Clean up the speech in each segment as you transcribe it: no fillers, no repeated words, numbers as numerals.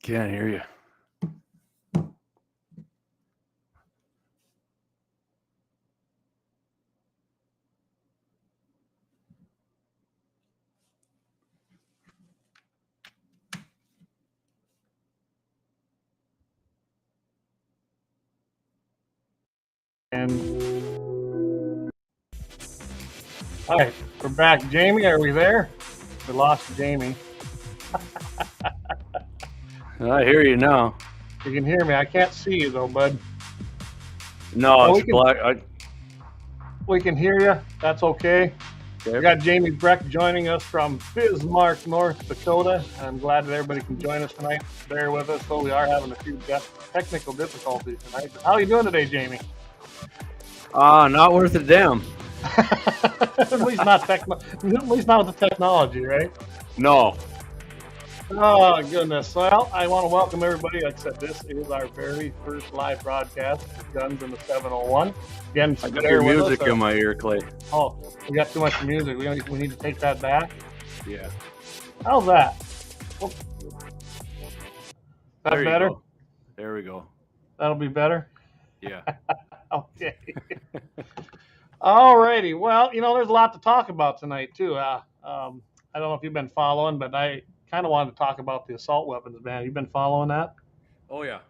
Can't hear you. And all right, we're back. Jamie, are we there? We lost Jamie. I hear you now. You can hear me. I can't see you though, bud. No, Well, it's black. We can hear you. That's okay. We got Jamie Brecht joining us from Bismarck, North Dakota. I'm glad that everybody can join us tonight. Bear with us, though we are having a few technical difficulties tonight. How are you doing today, Jamie? Not worth a damn. At least not with the technology, right? No. Oh, goodness. Well, I want to welcome everybody. Like I said, this is our very first live broadcast of Guns in the 701. Again, I got your music in my ear, Clay. Oh, we got too much music. We need to take that back. Yeah. How's that? Well, that's better? Go. There we go. That'll be better? Yeah. Okay. All righty. Well, there's a lot to talk about tonight, too. I don't know if you've been following, but I kind of wanted to talk about the assault weapons ban. You've been following that? Oh, yeah.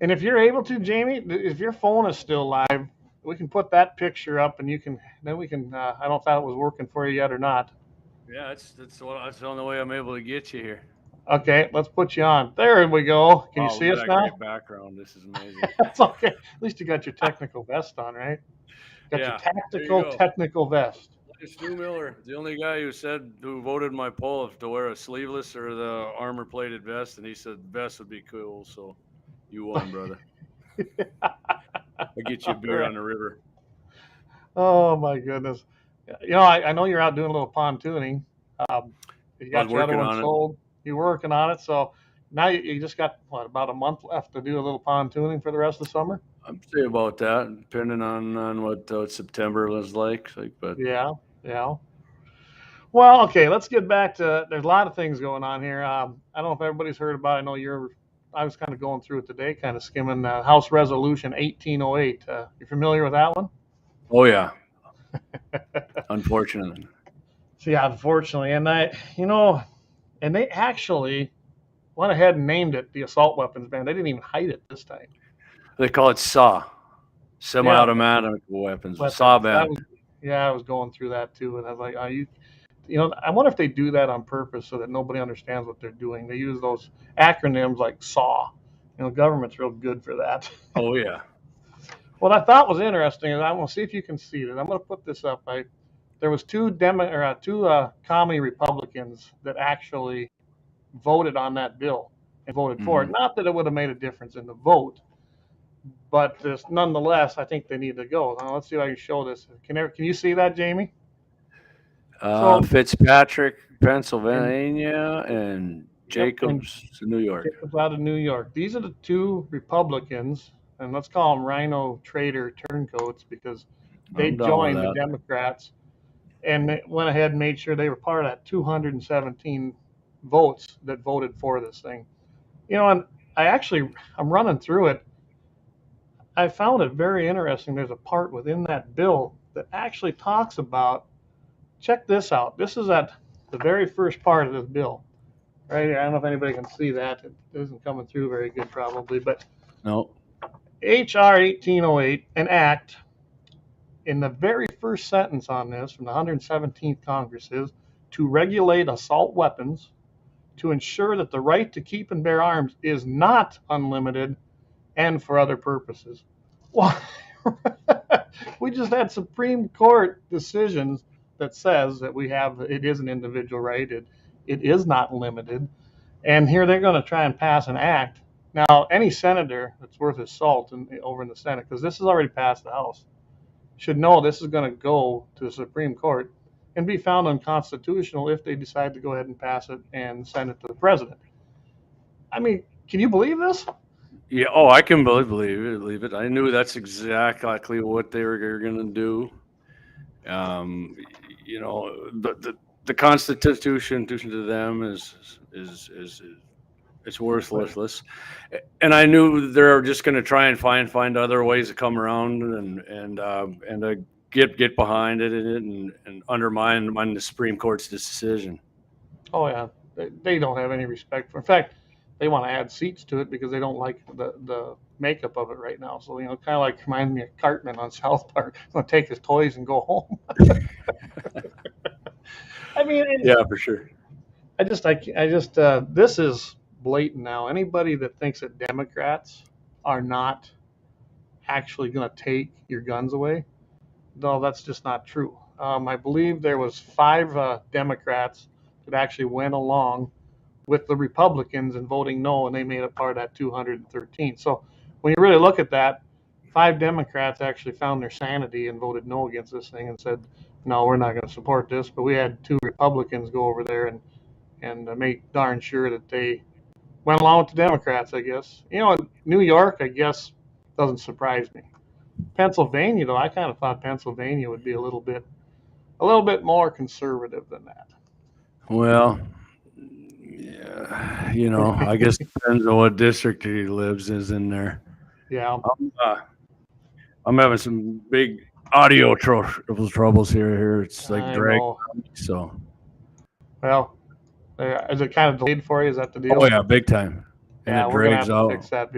And if you're able to, Jamie, if your phone is still live, we can put that picture up, and then we can. I don't know if that was working for you yet or not. Yeah, that's the only way I'm able to get you here. Okay, let's put you on. There we go. Can you see us now? Great background. This is amazing. That's okay. At least you got your technical vest on, right? Got your tactical technical vest. Stu Miller, the only guy who voted my poll to wear a sleeveless or the armor-plated vest, and he said vest would be cool. So you won, brother. I'll get you a beer on the river. Oh my goodness! I know you're out doing a little pontooning. You got your other one sold. You're working on it, so now you just got about a month left to do a little pontooning for the rest of the summer. I'm saying about that, depending on what September was like. But yeah. Well, okay, let's get back to. There's a lot of things going on here. I don't know if everybody's heard about it. I know I was kind of going through it today, kind of skimming House Resolution 1808. You familiar with that one? Oh yeah. Unfortunately. Yeah, unfortunately, and and they actually went ahead and named it the assault weapons ban. They didn't even hide it this time. They call it SAW, semi-automatic weapons. SAW ban. I was going through that too, and I was like, I wonder if they do that on purpose so that nobody understands what they're doing. They use those acronyms like SAW. Government's real good for that. Oh yeah. What I thought was interesting is I'm going to see if you can see it. I'm going to put this up. There was two commie Republicans that actually voted on that bill and voted for it. Not that it would have made a difference in the vote, but nonetheless, I think they need to go. Now, let's see if I can show this. Can you see that, Jamie? Fitzpatrick, Pennsylvania, and Jacobs, New York. Jacobs out of New York. These are the two Republicans, and let's call them Rhino Trader turncoats because they joined the Democrats and they went ahead and made sure they were part of that 217 votes that voted for this thing. And I'm running through it. I found it very interesting. There's a part within that bill that actually talks about, check this out. This is at the very first part of this bill. Right here. I don't know if anybody can see that. It isn't coming through very good probably, but no. HR 1808, an act, in the very first sentence on this from the 117th Congress is to regulate assault weapons to ensure that the right to keep and bear arms is not unlimited and for other purposes. Well, we just had Supreme Court decisions that says that it is an individual right. It is not limited. And here they're going to try and pass an act. Now, any senator that's worth his salt over in the Senate, because this has already passed the House, should know this is going to go to the Supreme Court and be found unconstitutional if they decide to go ahead and pass it and send it to the president. I mean, can you believe this? Yeah. Oh, I can believe it. I knew that's exactly what they were going to do. The Constitution to them is It's worthless. And I knew they're just going to try and find other ways to come around and get behind it and undermine the Supreme Court's decision. Oh yeah, they don't have any respect for. In fact, they want to add seats to it because they don't like the makeup of it right now. So kind of like reminds me of Cartman on South Park. He's gonna take his toys and go home. I mean, Yeah, for sure. this is blatant now. Anybody that thinks that Democrats are not actually going to take your guns away, no, that's just not true. I believe there was 5 Democrats that actually went along with the Republicans in voting no, and they made it part of that 213. So when you really look at that, 5 Democrats actually found their sanity and voted no against this thing and said, no, we're not going to support this. But we had 2 Republicans go over there and make darn sure that they went along with the Democrats, I guess. New York, I guess, doesn't surprise me. Pennsylvania, though, I kind of thought Pennsylvania would be a little bit more conservative than that. Well, yeah, I guess it depends on what district he lives is in there. Yeah. I'm having some big audio troubles here. It's like dragging, so. Well, is it kind of delayed for you? Is that the deal? Oh yeah, big time. And yeah, it we're gonna have drags to out. fix that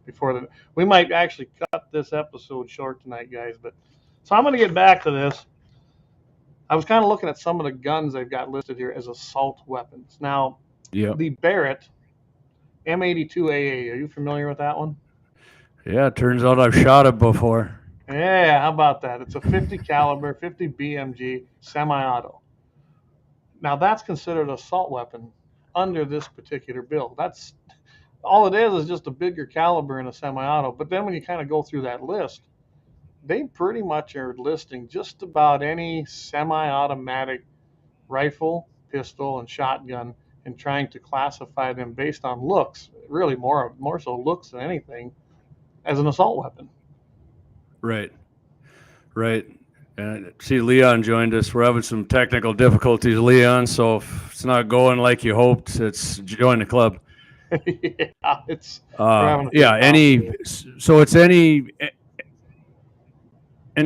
before we might actually cut this episode short tonight, guys. But so I'm gonna get back to this. I was kind of looking at some of the guns they've got listed here as assault weapons. Now, the Barrett M82AA. Are you familiar with that one? Yeah, it turns out I've shot it before. Yeah, how about that? It's a 50 caliber, 50 BMG semi-auto. Now that's considered an assault weapon under this particular bill. That's all it is just a bigger caliber and a semi-auto. But then when you kind of go through that list, they pretty much are listing just about any semi-automatic rifle, pistol, and shotgun and trying to classify them based on looks, really more so looks than anything, as an assault weapon. Right. And see, Leon joined us. We're having some technical difficulties, Leon. So if it's not going like you hoped, it's join the club. Yeah, it's So it's any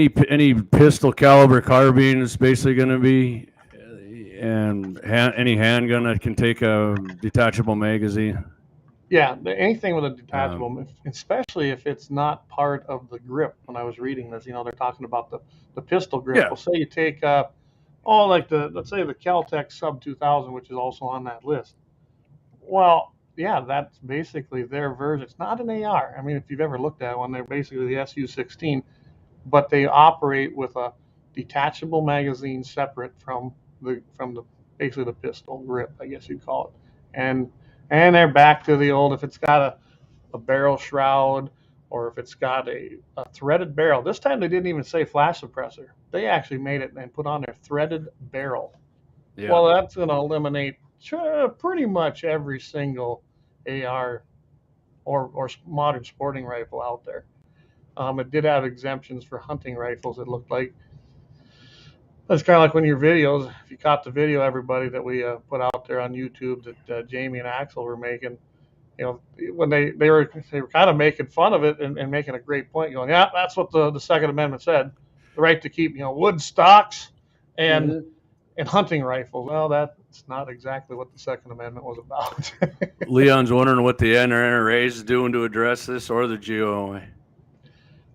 pistol caliber carbine is basically going to be, and any handgun that can take a detachable magazine. Yeah, anything with a detachable, especially if it's not part of the grip. When I was reading this, they're talking about the pistol grip. Yeah. Well, say you take, let's say the Kel-Tec Sub 2000, which is also on that list. Well, yeah, that's basically their version. It's not an AR. I mean, if you've ever looked at one, they're basically the SU-16, but they operate with a detachable magazine separate from basically the pistol grip, I guess you'd call it, and they're back to the old, if it's got a barrel shroud or if it's got a threaded barrel. This time they didn't even say flash suppressor. They actually made it and put on their threaded barrel. Yeah. Well, that's going to eliminate pretty much every single AR or modern sporting rifle out there. It did have exemptions for hunting rifles, it looked like. That's kind of like when your videos, if you caught the video, everybody, that we put out there on YouTube that Jamie and Axel were making, when they were kind of making fun of it and making a great point, going, yeah, that's what the Second Amendment said, the right to keep wood stocks and hunting rifles. Well, that's not exactly what the Second Amendment was about. Leon's wondering what the NRA is doing to address this, or the GOA.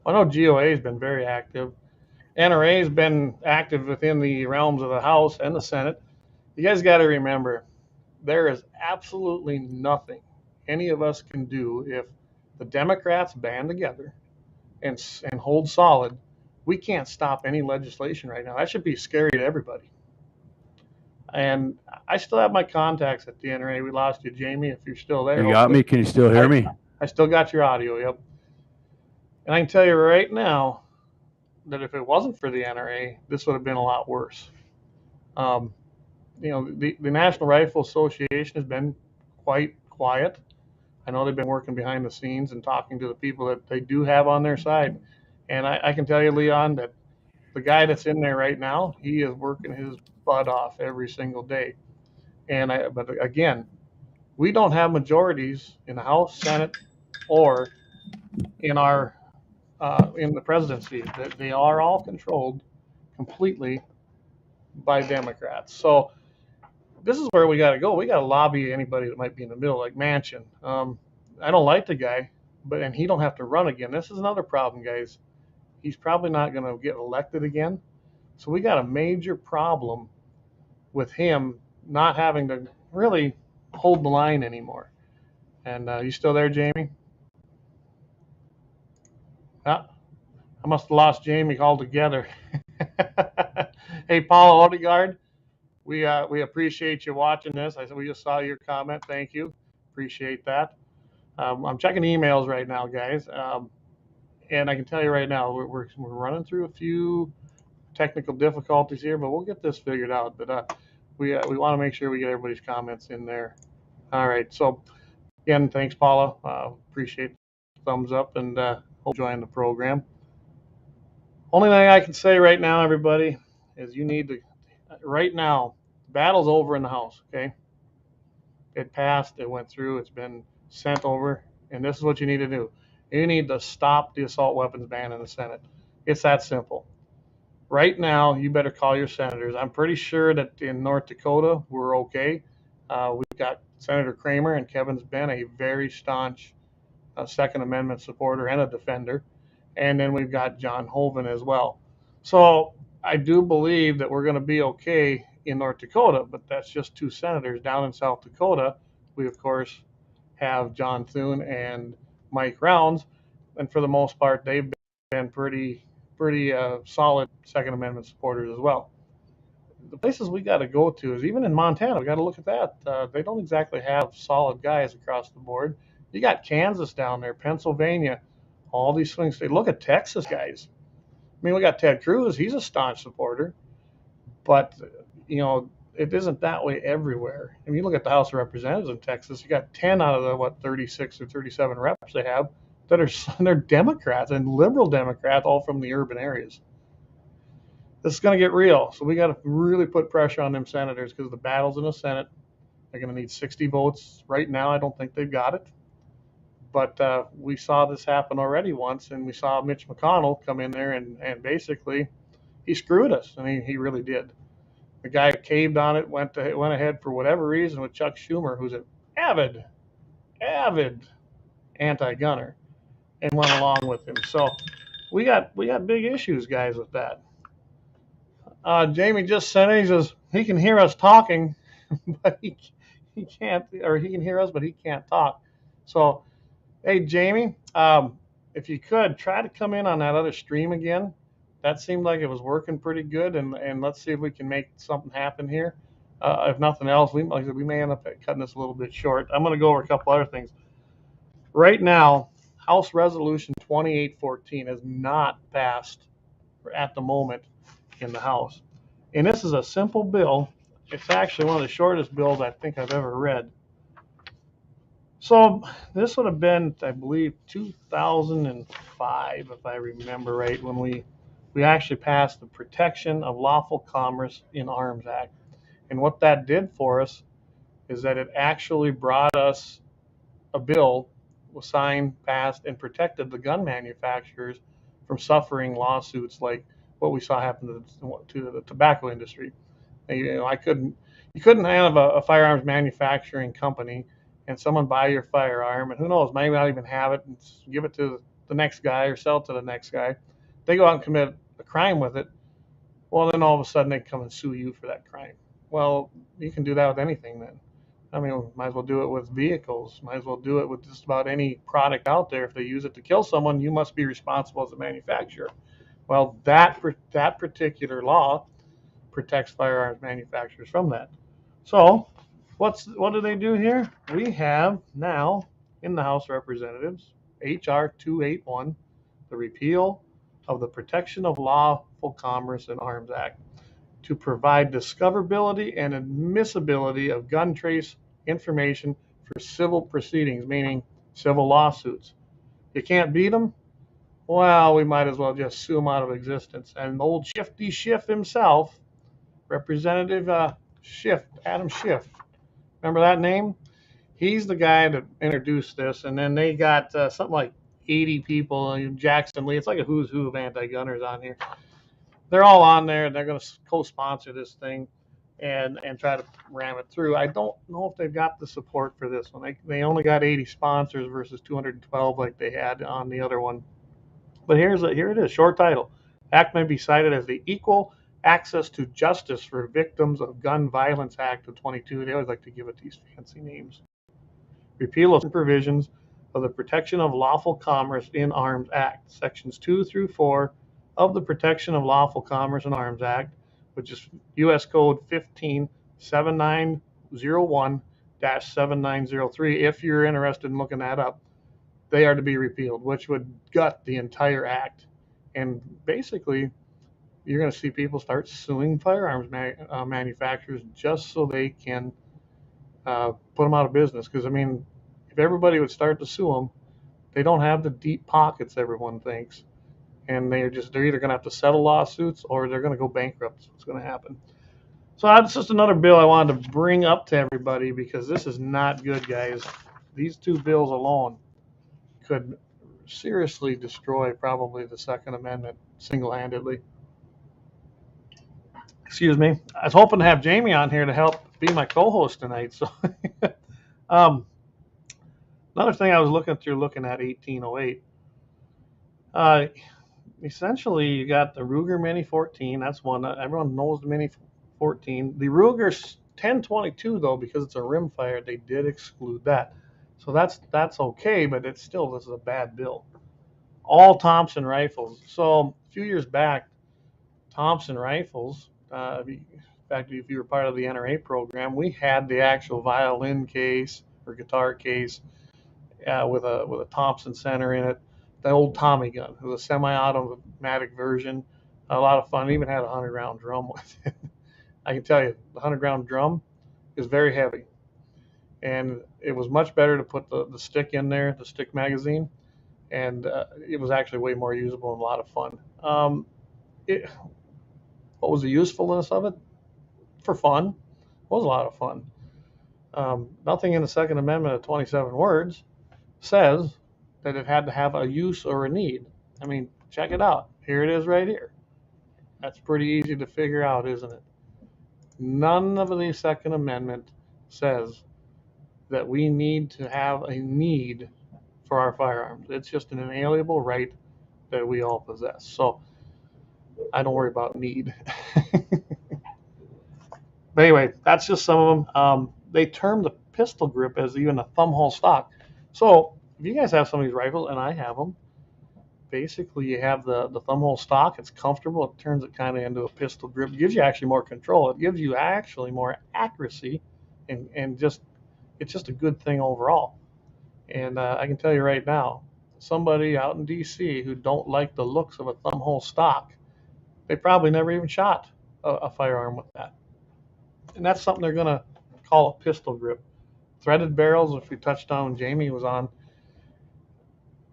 I know GOA has been very active. NRA has been active within the realms of the House and the Senate. You guys got to remember, there is absolutely nothing any of us can do if the Democrats band together and hold solid. We can't stop any legislation right now. That should be scary to everybody. And I still have my contacts at the NRA. We lost you, Jamie, if you're still there. You got me? Can you still hear me? I still got your audio, yep. And I can tell you right now that if it wasn't for the NRA, this would have been a lot worse. The National Rifle Association has been quite quiet. I know they've been working behind the scenes and talking to the people that they do have on their side. And I can tell you, Leon, that the guy that's in there right now, he is working his butt off every single day. But again, We don't have majorities in the House, Senate, or in our in the presidency. They are all controlled completely by Democrats. So this is where we got to go. We got to lobby anybody that might be in the middle, like Manchin. I don't like the guy, and he don't have to run again. This is another problem, guys. He's probably not going to get elected again. So we got a major problem with him not having to really hold the line anymore. And you still there, Jamie? Ah, I must have lost Jamie altogether. Hey, Paula Odegaard, we appreciate you watching this. I said we just saw your comment. Thank you. Appreciate that. I'm checking emails right now, guys. And I can tell you right now, we're running through a few technical difficulties here, but we'll get this figured out. But we want to make sure we get everybody's comments in there. All right. So again, thanks, Paula. Appreciate the thumbs up and hope you join the program. Only thing I can say right now, everybody, is you need to, right now, battle's over in the House, okay? It passed, it went through, it's been sent over, and this is what you need to do. You need to stop the assault weapons ban in the Senate. It's that simple. Right now, you better call your senators. I'm pretty sure that in North Dakota, we're okay. We've got Senator Kramer, and Kevin's been a very staunch Second Amendment supporter and a defender. And then we've got John Hoeven as well. So I do believe that we're going to be okay in North Dakota, but that's just two senators. Down in South Dakota, we, of course, have John Thune and Mike Rounds. And for the most part, they've been pretty solid Second Amendment supporters as well. The places we got to go to is even in Montana. We got to look at that. They don't exactly have solid guys across the board. You got Kansas down there, Pennsylvania, all these swing states. Look at Texas guys. I mean, we got Ted Cruz. He's a staunch supporter, but you know it isn't that way everywhere. I mean, you look at the House of Representatives in Texas. You got 10 out of the 36 or 37 reps they have that are they're Democrats and liberal Democrats, all from the urban areas. This is going to get real, so we got to really put pressure on them senators because the battles in the Senate. They're going to need 60 votes. Right now, I don't think they've got it. But we saw this happen already once, and we saw Mitch McConnell come in there and basically he screwed us. I mean, he really did. The guy caved on it, went ahead for whatever reason with Chuck Schumer, who's an avid anti-gunner, and went along with him. So we got big issues, guys, with that. Jamie just sent it. He says he can hear us talking, but he can't, or he can hear us, but he can't talk. So, hey, Jamie, if you could try to come in on that other stream again. That seemed like it was working pretty good, and let's see if we can make something happen here. If nothing else, we may end up cutting this a little bit short. I'm going to go over a couple other things. Right now, House Resolution 2814 has not passed at the moment in the House. And this is a simple bill. It's actually one of the shortest bills I think I've ever read. So this would have been, I believe, 2005, if I remember right, when we actually passed the Protection of Lawful Commerce in Arms Act. And what that did for us is that it actually brought us a bill, was signed, passed, and protected the gun manufacturers from suffering lawsuits like what we saw happen to the tobacco industry. You know, you couldn't have a firearms manufacturing company and someone buy your firearm, and who knows, maybe not even have it and give it to the next guy or sell it to the next guy. They go out and commit a crime with it. Well, then all of a sudden they come and sue you for that crime. Well, you can do that with anything then. I mean, might as well do it with vehicles. Might as well do it with just about any product out there. If they use it to kill someone, you must be responsible as a manufacturer. Well, that particular law protects firearms manufacturers from that. So, what do they do here? We have now in the House of Representatives H.R. 281, the repeal of the Protection of Lawful Commerce in Arms Act, to provide discoverability and admissibility of gun trace information for civil proceedings, meaning civil lawsuits. You can't beat them? Well, we might as well just sue them out of existence. And old Shifty Schiff himself, Representative Schiff, Adam Schiff, remember that name? He's the guy that introduced this, and then they got something like 80 people in Jackson Lee. It's like a who's who of anti-gunners on here. They're all on there. They're going to co-sponsor this thing and try to ram it through. I don't know if they've got the support for this one. They only got 80 sponsors versus 212 like they had on the other one. But here it is, short title. Act may be cited as the Equal Access to Justice for Victims of Gun Violence Act of 22. They always like to give it these fancy names. Repeal of provisions of the Protection of Lawful Commerce in Arms Act, Sections 2 through 4 of the Protection of Lawful Commerce in Arms Act, which is U.S. Code 157901-7903. If you're interested in looking that up, they are to be repealed, which would gut the entire act. And basically, you're going to see people start suing firearms manufacturers just so they can put them out of business. Because, I mean, if everybody would start to sue them, they don't have the deep pockets everyone thinks. And they're either going to have to settle lawsuits or they're going to go bankrupt. That's what's going to happen. So that's just another bill I wanted to bring up to everybody because this is not good, guys. These two bills alone could seriously destroy probably the Second Amendment single-handedly. Excuse me. I was hoping to have Jamie on here to help be my co-host tonight. So, another thing I was looking at 1808. Essentially, you got the Ruger Mini 14. That's one. Everyone knows the Mini 14. The Ruger 1022, though, because it's a rimfire, they did exclude that. So that's okay, but this is a bad bill. All Thompson rifles. So a few years back, Thompson Rifles, in fact, if you were part of the NRA program, we had the actual violin case or guitar case with a Thompson center in it. The old Tommy gun. It was a semi-automatic version. A lot of fun. It even had a 100-round drum with it. I can tell you, the 100-round drum is very heavy. And it was much better to put the stick in there, the stick magazine. And it was actually way more usable and a lot of fun. What was the usefulness of it? For fun. It was a lot of fun. Nothing in the Second Amendment of 27 words says that it had to have a use or a need. I mean, check it out. Here it is right here. That's pretty easy to figure out, isn't it? None of the Second Amendment says that we need to have a need for our firearms. It's just an inalienable right that we all possess. So I don't worry about need. But anyway, that's just some of them. They term the pistol grip as even a thumb hole stock. So if you guys have some of these rifles, and I have them, basically you have the thumb hole stock. It's comfortable. It turns it kind of into a pistol grip. It gives you actually more control. It gives you actually more accuracy, and it's just a good thing overall. And I can tell you right now, somebody out in D.C. who don't like the looks of a thumb hole stock, they probably never even shot a firearm with that. And that's something they're going to call a pistol grip. Threaded barrels, if we touched on when Jamie was on,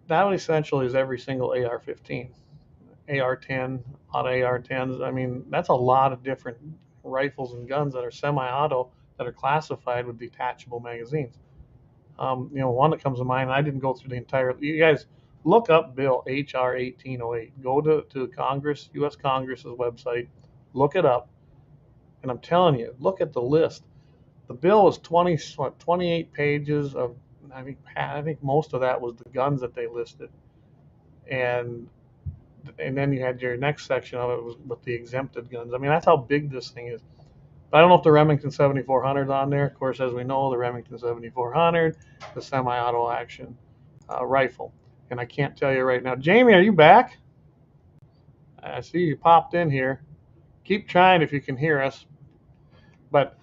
that essentially is every single AR-15, AR-10, out of AR-10s. I mean, that's a lot of different rifles and guns that are semi-auto that are classified with detachable magazines. One that comes to mind, I didn't go through the entire, you guys look up Bill HR 1808. Go to Congress, U.S. Congress's website, look it up, and I'm telling you, look at the list. The bill was 28 pages of, I think most of that was the guns that they listed. And then you had your next section of it was with the exempted guns. I mean, that's how big this thing is. But I don't know if the Remington 7400 is on there. Of course, as we know, the Remington 7400, the semi-auto action rifle. And I can't tell you right now. Jamie, are you back? I see you popped in here. Keep trying if you can hear us. But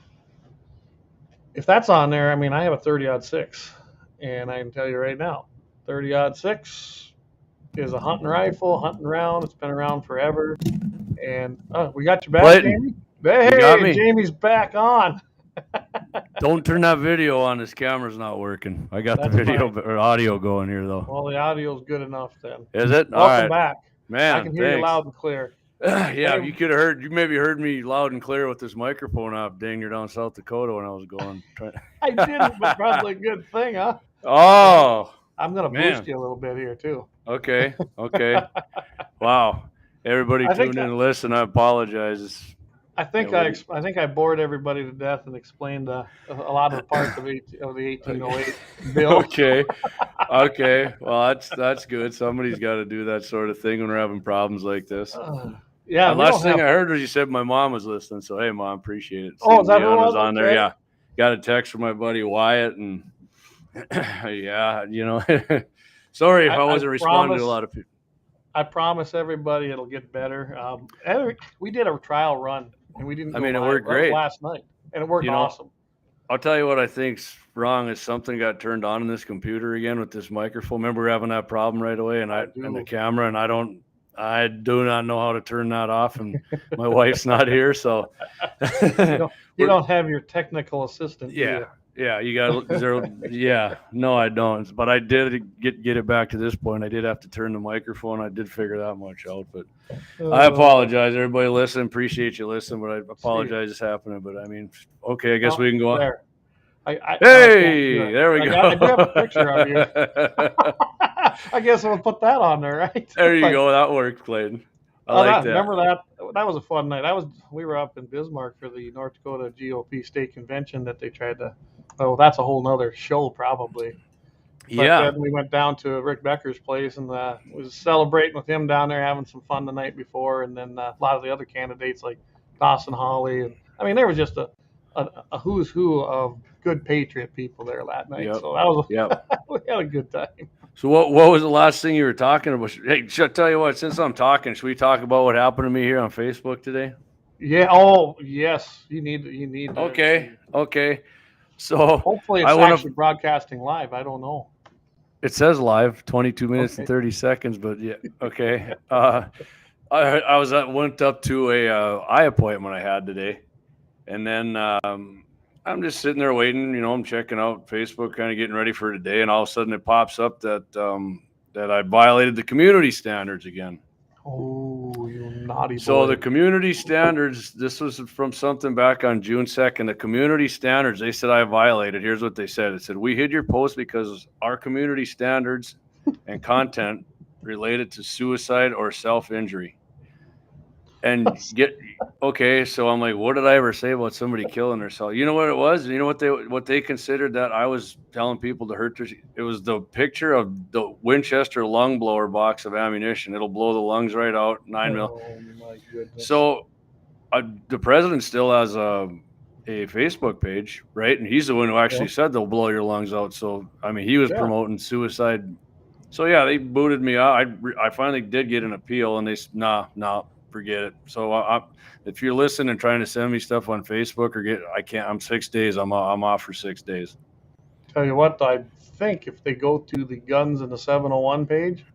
if that's on there, I mean, I have a 30-06. And I can tell you right now, 30-06 is a hunting rifle, hunting round. It's been around forever. And we got you back, Clayton, Jamie? Hey, you got me. Jamie's back on. Don't turn that video on. His camera's not working. I got That's the video fine. or audio going here, though. Well, the audio's good enough then. Is it? All Welcome right. back. Man, I can hear you loud and clear. Yeah, you could have heard. You maybe heard me loud and clear with this microphone off. Dang, you're down South Dakota when I was going. I didn't, but probably a good thing, huh? Oh I'm gonna boost man. you a little bit here too. Okay. Okay. Wow. Everybody I think tune in and listen. I apologize. I think I think I bored everybody to death and explained a lot of the parts of the 1808 bill. Okay. Okay. Well, that's good. Somebody's got to do that sort of thing when we're having problems like this. Yeah, And we last don't thing have. I heard was you said my mom was listening. So hey, mom, appreciate it. Oh, is that Seeing who it Leon was? on there. Okay. Yeah. Got a text from my buddy Wyatt, and yeah, sorry if I wasn't responding to a lot of people. I promise everybody it'll get better. We did a trial run and we didn't. I Go mean, it live. worked That was great last night, and it worked awesome. I'll tell you what I think's wrong is something got turned on in this computer again with this microphone. Remember we were having that problem right away, and the camera, and I do not know how to turn that off, and my wife's not here, so you don't have your technical assistant. Yeah. Yeah, you got there. Yeah, no, I don't. But I did get it back to this point. I did have to turn the microphone. I did figure that much out, but I apologize, everybody. Listen, appreciate you listening, but I apologize it's happening. But I mean, okay, I guess we can go on. There. There we go. I do have a picture of you. I guess I'll put that on there, right? There you go. That worked, Clayton. I like that. Remember that? That was a fun night. We were up in Bismarck for the North Dakota GOP state convention that they tried to. Oh, that's a whole nother show, probably. But then we went down to Rick Becker's place and was celebrating with him down there, having some fun the night before, and then a lot of the other candidates like Dawson Hawley, and I mean there was just a who's who of good patriot people there that night. Yep. So that was we had a good time. So what was the last thing you were talking about? Hey, should I tell you what? Since I'm talking, should we talk about what happened to me here on Facebook today? Yeah. Oh, yes. You need. Okay. Okay. So hopefully it's actually broadcasting live. I don't know. It says live, 22 minutes and 30 seconds, but yeah. Okay. I went up to a eye appointment I had today, and then I'm just sitting there waiting. I'm checking out Facebook, kind of getting ready for today, and all of a sudden it pops up that I violated the community standards again. Oh, you naughty boy. So the community standards, this was from something back on June 2nd. The community standards, they said I violated. Here's what they said. It said, we hid your post because our community standards and content related to suicide or self-injury. And okay, so I'm like, what did I ever say about somebody killing themselves? You know what it was? You know what they considered that I was telling people to hurt their. It was the picture of the Winchester lung blower box of ammunition. It'll blow the lungs right out, 9 mil. Oh my goodness. So the president still has a Facebook page, right? And he's the one who actually said they'll blow your lungs out. So I mean, he was promoting suicide. So yeah, they booted me out. I finally did get an appeal, and they nah. Forget it. So if you're listening and trying to send me stuff on Facebook I can't. I'm 6 days. I'm off for 6 days. Tell you what, I think if they go to the guns in the 701 page,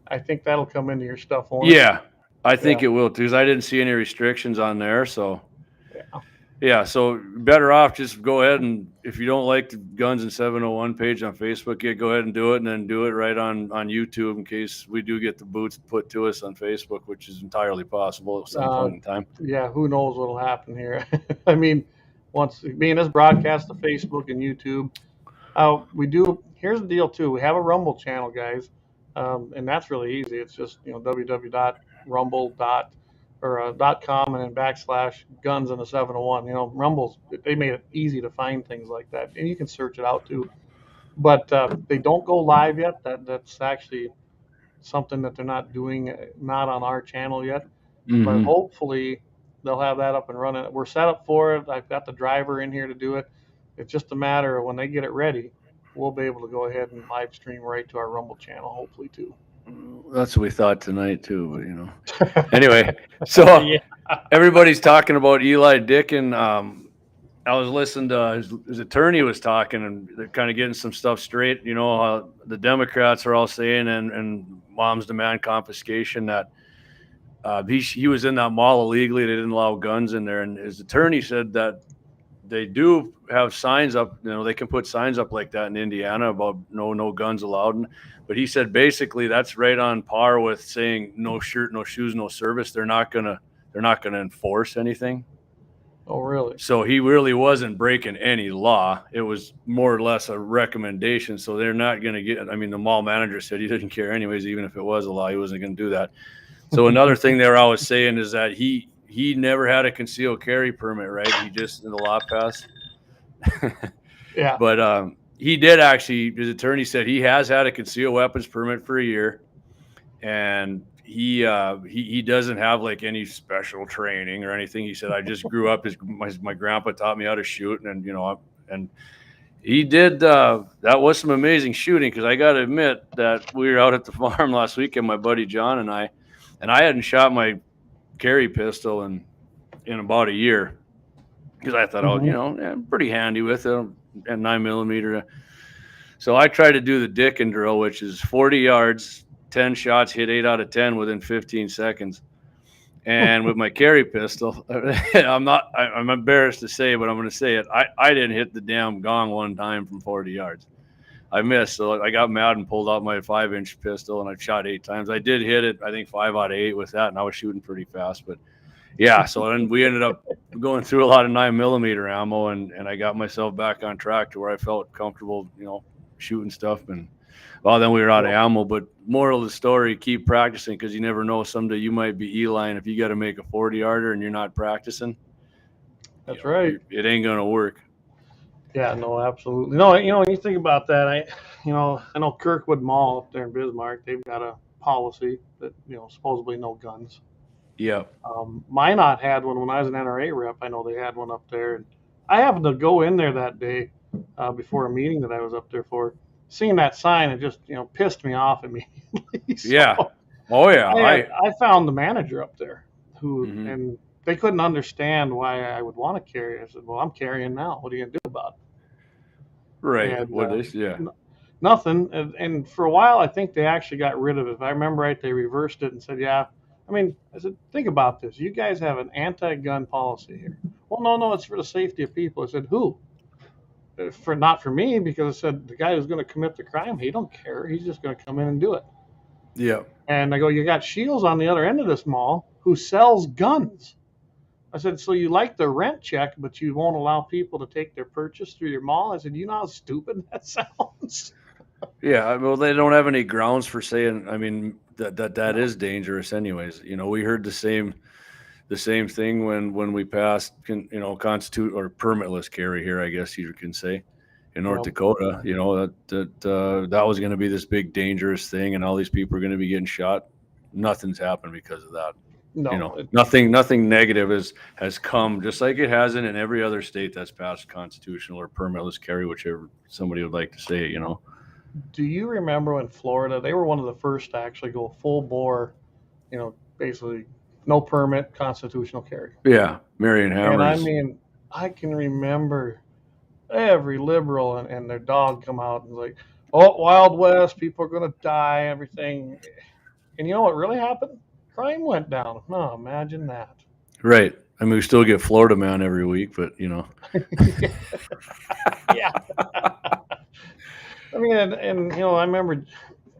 I think that'll come into your stuff. Yeah, I think it will too. Because I didn't see any restrictions on there. So yeah. So better off just go ahead, and if you don't like the guns in 701 page on Facebook, go ahead and do it, and then do it right on YouTube in case we do get the boots put to us on Facebook, which is entirely possible at some point in time. Yeah, who knows what'll happen here? I mean, once being this broadcast to Facebook and YouTube, here's the deal too. We have a Rumble channel, guys, and that's really easy. It's just www.rumble.com and then /guns in the 701. Rumble's, they made it easy to find things like that, and you can search it out too. But they don't go live yet. That's actually something that they're not doing, not on our channel yet. Mm-hmm. But hopefully they'll have that up and running. We're set up for it. I've got the driver in here to do it. It's just a matter of when they get it ready, we'll be able to go ahead and live stream right to our Rumble channel, hopefully too. That's what we thought tonight too, but anyway, so everybody's talking about Eli Dick, and I was listening to his attorney was talking, and they're kind of getting some stuff straight. How the Democrats are all saying, and moms demand confiscation, that he was in that mall illegally. They didn't allow guns in there, and his attorney said that they do have signs up. They can put signs up like that in Indiana about no guns allowed. But he said basically that's right on par with saying no shirt, no shoes, no service. They're not gonna enforce anything. Oh, really? So he really wasn't breaking any law. It was more or less a recommendation. So they're not going to get, I mean, the mall manager said he didn't care anyways, even if it was a law, he wasn't going to do that. So another thing they were always saying is that he never had a concealed carry permit, right? He just, in the law passed. Yeah. But he did actually, his attorney said he has had a concealed weapons permit for a year. And he doesn't have like any special training or anything. He said, I just grew up, my grandpa taught me how to shoot. And, and he did, that was some amazing shooting. Cause I got to admit that we were out at the farm last weekend, my buddy John and I hadn't shot my carry pistol in about a year. Cause I thought, I'm pretty handy with it, and 9mm. So I tried to do the Dickin drill, which is 40 yards, 10 shots, hit 8 out of 10 within 15 seconds. And with my carry pistol, I'm embarrassed to say, but I'm going to say it. I didn't hit the damn gong one time from 40 yards. I missed. So I got mad and pulled out my 5-inch pistol, and I shot 8 times. I did hit it, I think 5 out of 8 with that. And I was shooting pretty fast, but yeah. So then we ended up going through a lot of 9mm ammo, and I got myself back on track to where I felt comfortable, shooting stuff. And well, then we were out of ammo. But moral of the story, keep practicing, because you never know, someday you might be Eli, and if you got to make a 40-yarder and you're not practicing, that's right, it ain't gonna work. Yeah, no, absolutely. No, when you think about that, I know Kirkwood Mall up there in Bismarck, they've got a policy that supposedly no guns. Yeah. Minot had one when I was an NRA rep. I know they had one up there. And I happened to go in there that day before a meeting that I was up there for. Seeing that sign, it just pissed me off immediately. So yeah. Oh yeah. I found the manager up there who and they couldn't understand why I would want to carry. I said, "Well, I'm carrying now. What are you gonna do about it?" Right. And, nothing. And for a while, I think they actually got rid of it. If I remember right, they reversed it and said, "Yeah." I said, think about this. You guys have an anti-gun policy here. Well, no, it's for the safety of people. I said, who? Not for me, because I said the guy who's going to commit the crime, he don't care. He's just going to come in and do it. Yeah. And I go, you got Shields on the other end of this mall who sells guns. I said, so you like the rent check, but you won't allow people to take their purchase through your mall? I said, you know how stupid that sounds? Yeah, well, they don't have any grounds for saying. That is dangerous, anyways. We heard the same thing when we passed, constitute or permitless carry here, I guess you can say, in North Dakota. That was going to be this big dangerous thing, and all these people are going to be getting shot. Nothing's happened because of that. No, nothing negative has come, just like it hasn't in every other state that's passed constitutional or permitless carry, whichever somebody would like to say it. Do you remember when Florida, they were one of the first to actually go full bore, basically no permit, constitutional carry? Yeah, Marion Hammers. And I can remember every liberal and their dog come out and like, oh, Wild West, people are going to die, everything. And you know what really happened? Crime went down. No, imagine that. Right. We still get Florida Man every week, but Yeah. I remember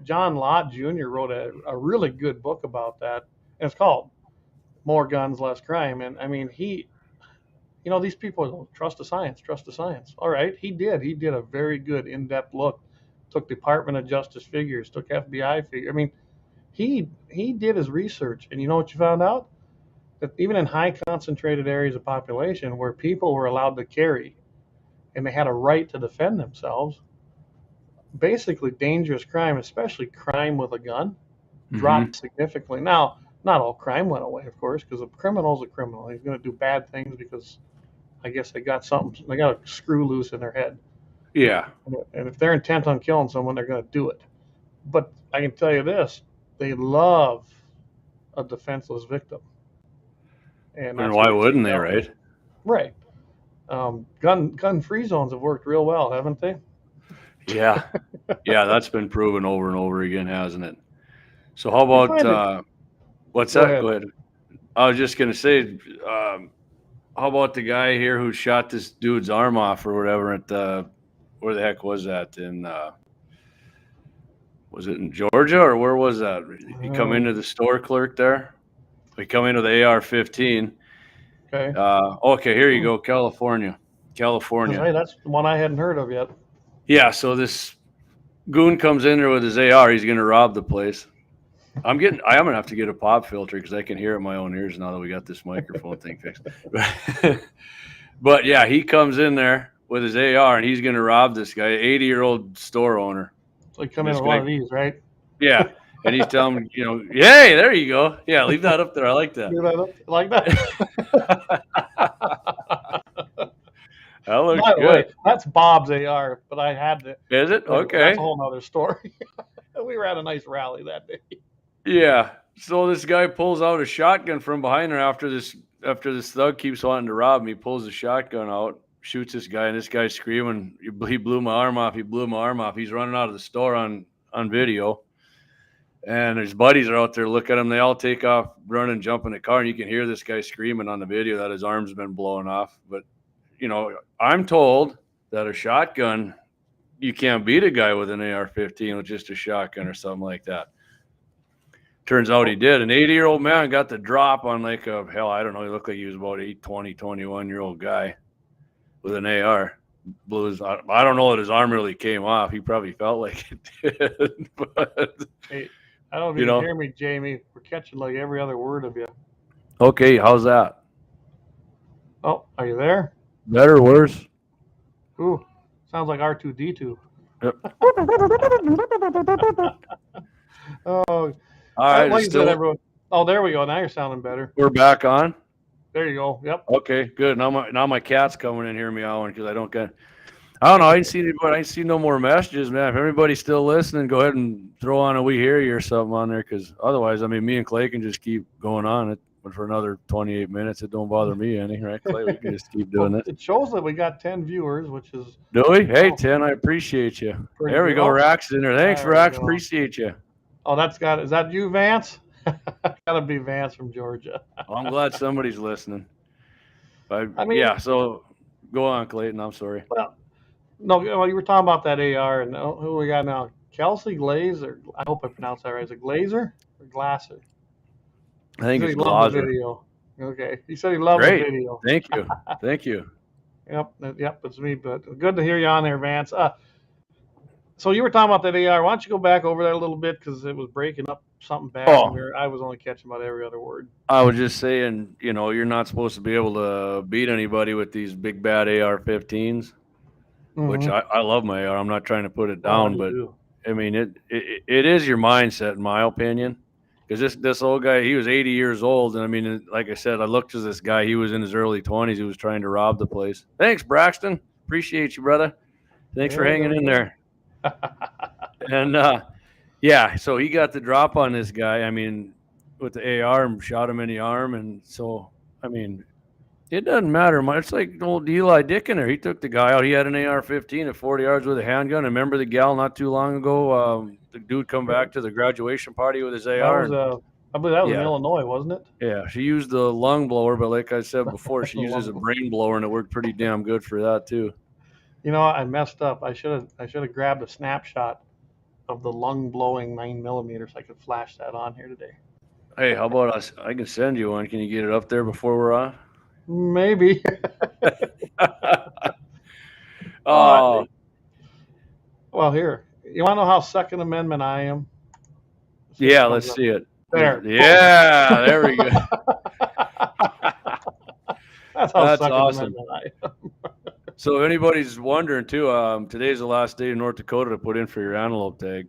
John Lott Jr. wrote a really good book about that, and it's called More Guns, Less Crime. And he, these people trust the science. All right, he did a very good in-depth look, took Department of Justice figures, took FBI figures. He did his research, and you know what you found out? That even in high concentrated areas of population where people were allowed to carry and they had a right to defend themselves, basically dangerous crime, especially crime with a gun, dropped significantly. Now, not all crime went away, of course, because a criminal's a criminal. He's going to do bad things because I guess they got a screw loose in their head. Yeah. And if they're intent on killing someone, they're going to do it. But I can tell you this, they love a defenseless victim. And why wouldn't they, right? Right. Gun-free zones have worked real well, haven't they? Yeah. Yeah, that's been proven over and over again, hasn't it? So how about what's that? Go ahead. I was just going to say, how how about the guy here who shot this dude's arm off or whatever at where the heck was that in? Was it in Georgia or where was that? He come into the store clerk there. We come into the AR-15. Okay. Okay, here you go, California. Hey, that's the one I hadn't heard of yet. Yeah, so this goon comes in there with his AR. He's going to rob the place. I'm going to have to get a pop filter because I can hear it in my own ears now that we got this microphone thing fixed. But yeah, he comes in there with his AR and he's going to rob this guy, 80-year-old store owner. So you come in with one of these, right? Yeah. And he's telling him, hey, there you go. Yeah, leave that up there. I like that. Leave that up like that. That looks By the good. way, that's Bob's AR, but I had to. Is it? Okay. That's a whole nother story. We were at a nice rally that day. Yeah. So this guy pulls out a shotgun from behind her after this thug keeps wanting to rob him. He pulls the shotgun out, shoots this guy, and this guy's screaming, he blew my arm off. He blew my arm off. He's running out of the store on video. And his buddies are out there looking at him. They all take off, run and jump in the car, and you can hear this guy screaming on the video that his arm's been blown off. But, I'm told that a shotgun, you can't beat a guy with an AR-15 with just a shotgun or something like that. Turns out he did. An 80-year-old man got the drop on I don't know, he looked like he was about 21-year-old guy with an AR. Blew his, I don't know that his arm really came off. He probably felt like it did. But, hey, I don't know if you can hear me, Jamie. We're catching like every other word of you. Okay, how's that? Oh, are you there? Better or worse? Ooh, sounds like R2-D2. Yep. Oh, all right. like still... everyone. Oh, there we go. Now you're sounding better. We're back on. There you go. Yep. Okay, good. Now my cat's coming in here meowing because I don't know. I ain't seen anybody. I ain't seen no more messages, man. If everybody's still listening, go ahead and throw on a "We Hear You" or something on there, because otherwise, me and Clay can just keep going on it for another 28 minutes. It don't bother me any, right, Clay? We can just keep doing it. It shows that we got 10 viewers, which is. Do we? Hey, 10. I appreciate you. There we go. Rax in there. Thanks, Rax. Appreciate you. Oh, is that you, Vance? Gotta be Vance from Georgia. I'm glad somebody's listening. Yeah. So go on, Clayton. I'm sorry. Well, no, you were talking about that AR, and who we got now? Kelsey Glazer. I hope I pronounced that right. Is it Glazer or Glasser? I think it's Glazer. Video. Okay. He said he loved the video. Thank you. Thank you. Yep, it's me. But good to hear you on there, Vance. So you were talking about that AR. Why don't you go back over that a little bit, because it was breaking up something bad. I was only catching about every other word. I was just saying, you're not supposed to be able to beat anybody with these big bad AR-15s, which I love my AR. I'm not trying to put it down, but it is your mindset, in my opinion. Because this old guy, he was 80 years old, and like I said, I looked at this guy. He was in his early 20s. He was trying to rob the place. Thanks, Braxton. Appreciate you, brother. Thanks for hanging in there. And yeah, so he got the drop on this guy. With the AR, and shot him in the arm, and so it doesn't matter much. It's like old Eli Dick in there. He took the guy out. He had an AR-15 at 40 yards with a handgun. And remember the gal not too long ago? The dude come back to the graduation party with his AR. I believe that was in Illinois, wasn't it? Yeah, she used the lung blower, but like I said before, she uses a brain blower, and it worked pretty damn good for that too. I messed up. I should have grabbed a snapshot of the lung blowing 9mm so I could flash that on here today. Hey, how about us? I can send you one. Can you get it up there before we're on? Maybe. Oh. Well, here. You want to know how Second Amendment I am? Yeah, let's see it. There. Yeah, there we go. That's awesome. Amendment I am. So if anybody's wondering too, today's the last day in North Dakota to put in for your antelope tag.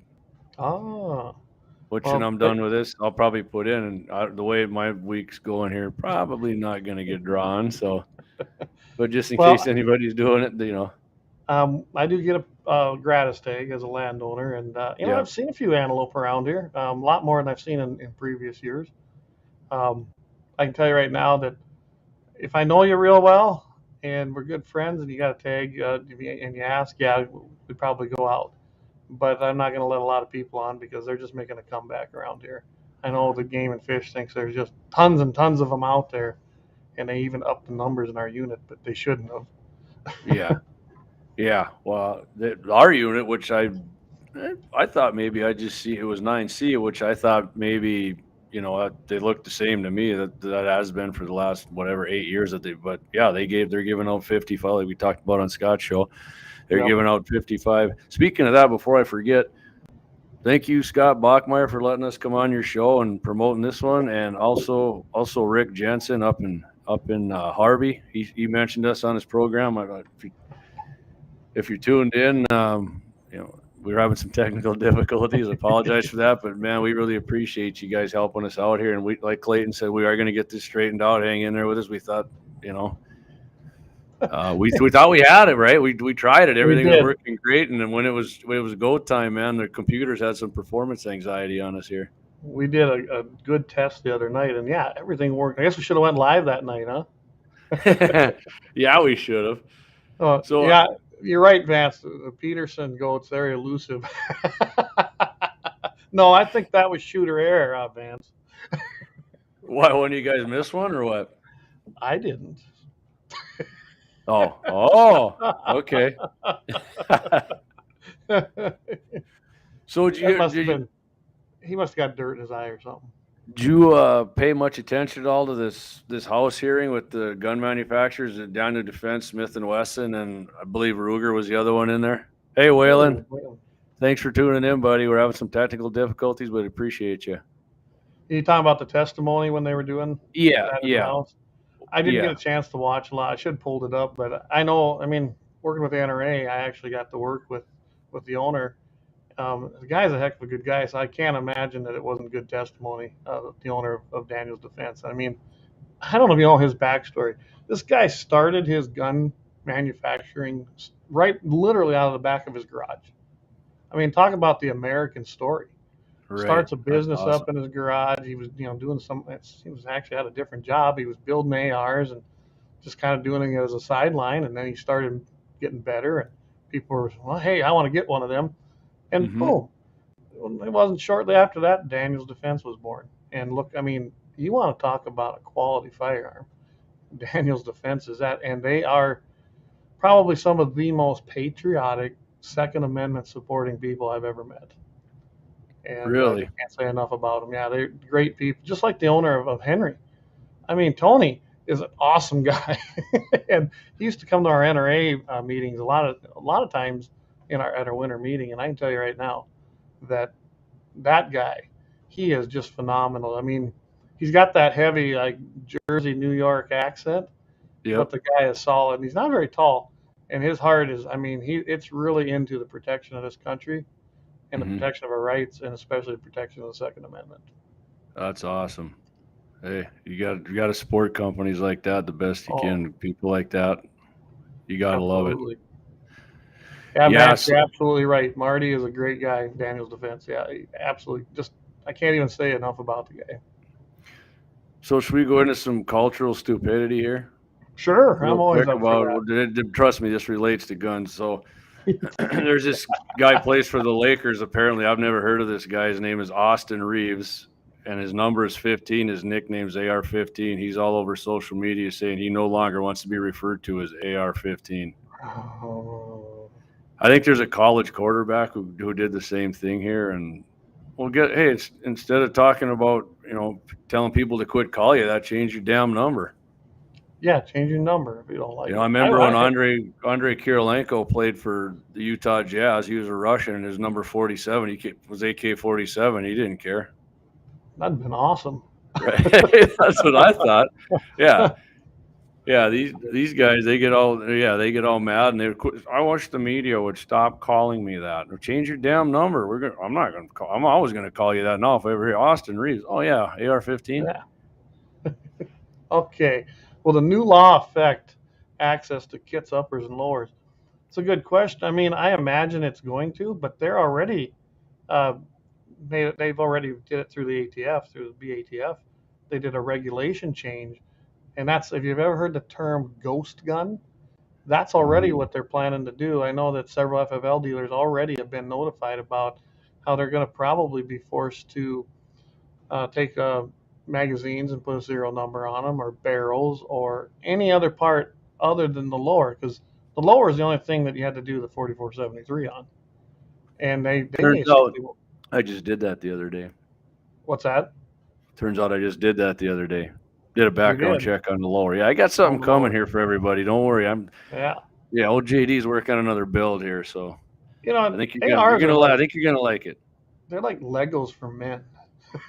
Oh. When I'm done with this, I'll probably put in, and the way my week's going here, probably not going to get drawn. So, but just in case anybody's doing it, I do get a gratis tag as a landowner, and I've seen a few antelope around here, a lot more than I've seen in previous years. I can tell you right now that if I know you real well and we're good friends, and you got a tag, and you ask, we'd probably go out. But I'm not going to let a lot of people on because they're just making a comeback around here. I know the Game and Fish thinks there's just tons and tons of them out there, and they even upped the numbers in our unit, but they shouldn't have. Yeah. Yeah. Well, our unit, which I thought maybe I just see it was 9C, which I thought maybe, they look the same to me. That has been for the last whatever 8 years that but yeah, they're giving out 55, like we talked about on Scott's show. They're Yep. giving out 55. Speaking of that, before I forget, thank you, Scott Bachmeyer, for letting us come on your show and promoting this one, and also Rick Jensen up in Harvey. He mentioned us on his program. If you're tuned in, we were having some technical difficulties. I apologize for that, but man, we really appreciate you guys helping us out here. And we, like Clayton said, we are going to get this straightened out. Hang in there with us. We thought, we thought we had it right. We tried it. We Everything was did. working great, and then when it was go time, man, the computers had some performance anxiety on us here. We did a good test the other night, and yeah, everything worked. I guess we should have went live that night, huh? Yeah, we should have. So Yeah, you're right, Vance. The Pederson goat's very elusive. No, I think that was shooter error, Vance. why? One of you guys miss one or what? I didn't. Oh, okay. So That must have been. He must have got dirt in his eye or something. did you pay much attention at all to this House hearing with the gun manufacturers, Daniel Defense, Smith and Wesson, and I believe Ruger was the other one in there? Hey, Waylon, thanks for tuning in, buddy. We're having some technical difficulties, but appreciate you. You talking about the testimony when they were doing Yeah, that in the House? I didn't get a chance to watch a lot. I should have pulled it up, but I know. I mean, working with the NRA, I actually got to work with the owner. The guy's a heck of a good guy, so I can't imagine that it wasn't good testimony. The owner of Daniel's Defense. I mean, I don't know if you know his backstory. This guy started his gun manufacturing right literally out of the back of his garage. I mean, talk about the American story. Right. Starts a business awesome. up in his garage. He was, doing some. He was actually had a different job. He was building ARs and just kind of doing it as a sideline. And then he started getting better. And people were, well, hey, I want to get one of them. And boom, it wasn't shortly after that Daniel's Defense was born. And look, I mean, you want to talk about a quality firearm. Daniel's Defense is that, and they are probably some of the most patriotic Second Amendment supporting people I've ever met. And Really? I can't say enough about them. Yeah, they're great people, just like the owner of Henry. I mean, Tony is an awesome guy, and he used to come to our NRA meetings a lot of times at our winter meeting. And I can tell you right now that guy, he is just phenomenal. I mean, he's got that heavy like Jersey, New York accent, but the guy is solid. And he's not very tall, and his heart is. I mean, it's really into the protection of this country and the protection of our rights, and especially the protection of the Second Amendment. That's awesome. Hey, you got to support companies like that the best you can. People like that, you got to love it. Yeah, Matt, you're absolutely right. Marty is a great guy. Daniel's Defense, yeah, absolutely. Just I can't even say enough about the guy. So should we go into some cultural stupidity here? Sure, I'm always up for that. Trust me, this relates to guns. So there's this guy plays for the Lakers. Apparently, I've never heard of this guy. His name is Austin Reeves, and his number is 15. His nickname's AR-15. He's all over social media saying he no longer wants to be referred to as AR-15. Oh. I think there's a college quarterback who did the same thing here, and it's instead of talking about telling people to quit calling you that, change your damn number. Yeah, change your number if you don't like it. I remember when Andrei Kirilenko played for the Utah Jazz. He was a Russian, and his number 47 was AK-47. He didn't care. That'd been awesome. Right? That's what I thought. Yeah. Yeah, these guys, they get all mad, and I wish the media would stop calling me that. Or change your damn number. I'm always gonna call you that now if I ever hear Austin Reeves. Oh yeah, AR-15. Yeah. Okay. Will the new law affect access to kits, uppers, and lowers? It's a good question. I mean, I imagine it's going to, but they're already they've already did it through the ATF, through the BATF. They did a regulation change. And that's, if you've ever heard the term ghost gun, that's already what they're planning to do. I know that several FFL dealers already have been notified about how they're going to probably be forced to take magazines and put a serial number on them, or barrels, or any other part other than the lower, because the lower is the only thing that you had to do the 4473 on. And they Turns gave out 60. I just did that the other day. What's that? Turns out I just did that the other day. Did a You background did check on the lower. Yeah, I got on something the coming lower. here for everybody. Don't worry. Yeah. Old JD's working on another build here, so You I know, think ARs are like, I think you're gonna like it. they're like Legos for men.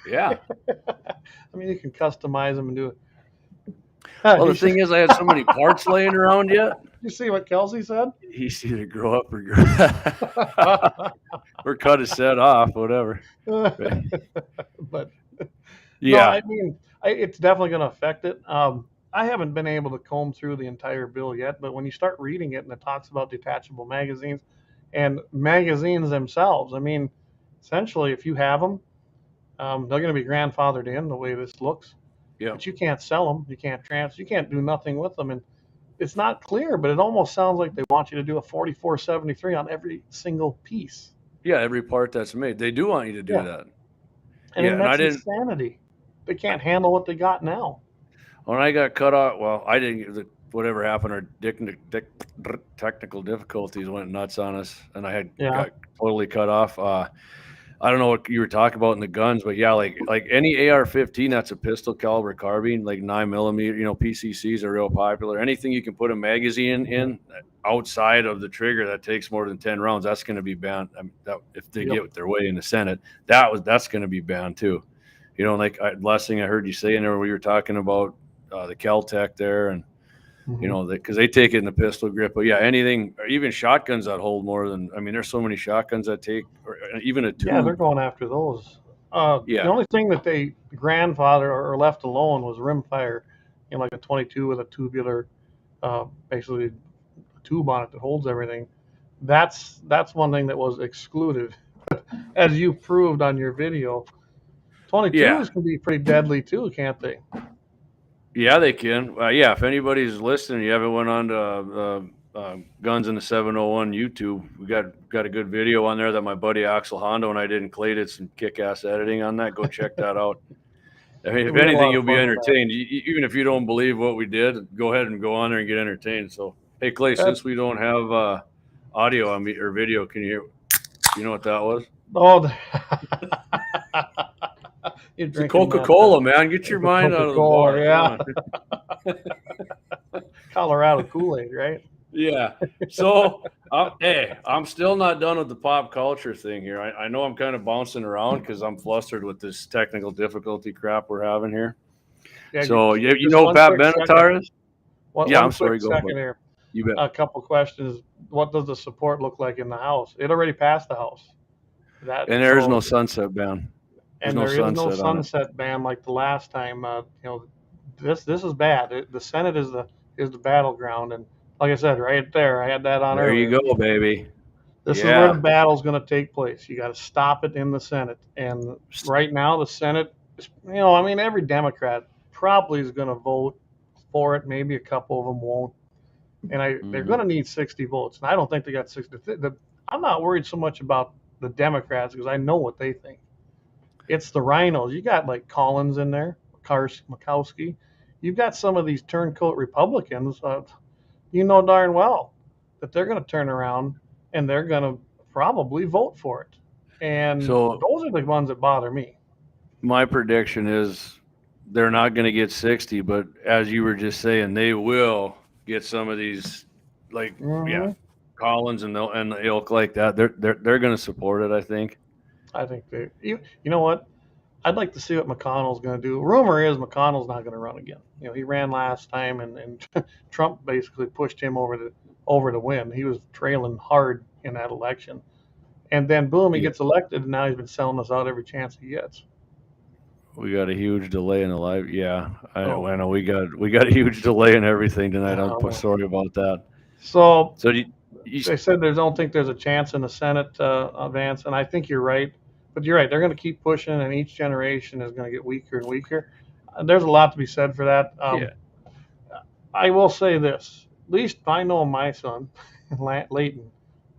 Yeah. I mean, you can customize them and do it. Well, the thing is, I had so many parts laying around yet. You see what Kelsey said? He's either grow up or or cut his set off, whatever. But no, Yeah. I mean, it's definitely going to affect it. I haven't been able to comb through the entire bill yet, but when you start reading it and it talks about detachable magazines and magazines themselves, I mean, essentially, if you have them, they're going to be grandfathered in the way this looks. Yeah. But you can't sell them, you can't do nothing with them, and it's not clear. But it almost sounds like they want you to do a 4473 on every single piece. Yeah, every part that's made, they do want you to do Yeah. that. I mean, And I that's didn't. insanity. They can't handle what they got now. When I got cut off, well, I didn't. Whatever happened, our technical difficulties went nuts on us, and I had got totally cut off. I don't know what you were talking about in the guns, but yeah, like any AR-15 that's a pistol caliber carbine, like 9mm, PCCs are real popular. Anything you can put a magazine in outside of the trigger that takes more than 10 rounds, that's going to be banned. If they get their way in the Senate, that's going to be banned too. Like last thing I heard you say in there, we were talking about the Kel-Tec there, and because they take it in the pistol grip. But yeah, anything, or even shotguns that hold more than, there's so many shotguns that take, or even a tube. Yeah, they're going after those. The only thing that they grandfathered or left alone was rimfire, like a 22 with a tubular, basically a tube on it that holds everything. That's one thing that was excluded, as you proved on your video. 22s can be pretty deadly too, can't they? Yeah, they can. Yeah, if anybody's listening, you haven't went on to Guns in the 701 YouTube, we got a good video on there that my buddy Axel Hondo and I did, and Clay did some kick-ass editing on that. Go check that out. If anything, you'll be entertained. Even if you don't believe what we did, go ahead and go on there and get entertained. So, hey, Clay, since we don't have audio on me or video, can you hear? You know what that was? Oh, it's a Coca-Cola, man. Get your mind out of the bar. Yeah. Colorado Kool-Aid, right? Yeah. So, hey, I'm still not done with the pop culture thing here. I know I'm kind of bouncing around because I'm flustered with this technical difficulty crap we're having here. Yeah, so, you know who Pat Benatar is? I'm sorry. Go for it. Here. You bet. A couple questions. What does the support look like in the House? It already passed the House. And there is no sunset ban. And there is no sunset ban like the last time. This is bad. The Senate is the battleground, and like I said, right there, I had that on. There you go, baby. This is where the battle's going to take place. You got to stop it in the Senate, and right now the Senate, every Democrat probably is going to vote for it. Maybe a couple of them won't, and they're going to need 60 votes, and I don't think they got 60. I'm not worried so much about the Democrats because I know what they think. It's the rhinos. You got like Collins in there, Murkowski. You've got some of these turncoat Republicans. You know darn well that they're going to turn around and they're going to probably vote for it. And so those are the ones that bother me. My prediction is they're not going to get 60, but as you were just saying, they will get some of these, like Collins and the ilk like that. They're going to support it, I think. I think you know what? I'd like to see what McConnell's going to do. Rumor is McConnell's not going to run again. He ran last time, and Trump basically pushed him over to win. He was trailing hard in that election, and then boom, he gets elected, and now he's been selling us out every chance he gets. We got a huge delay in the live. Yeah, I know we got a huge delay in everything tonight. I'm sorry about that. So they said they don't think there's a chance in the Senate advance, and I think you're right. But you're right. They're going to keep pushing, and each generation is going to get weaker and weaker. There's a lot to be said for that. I will say this. At least I know my son, Clayton.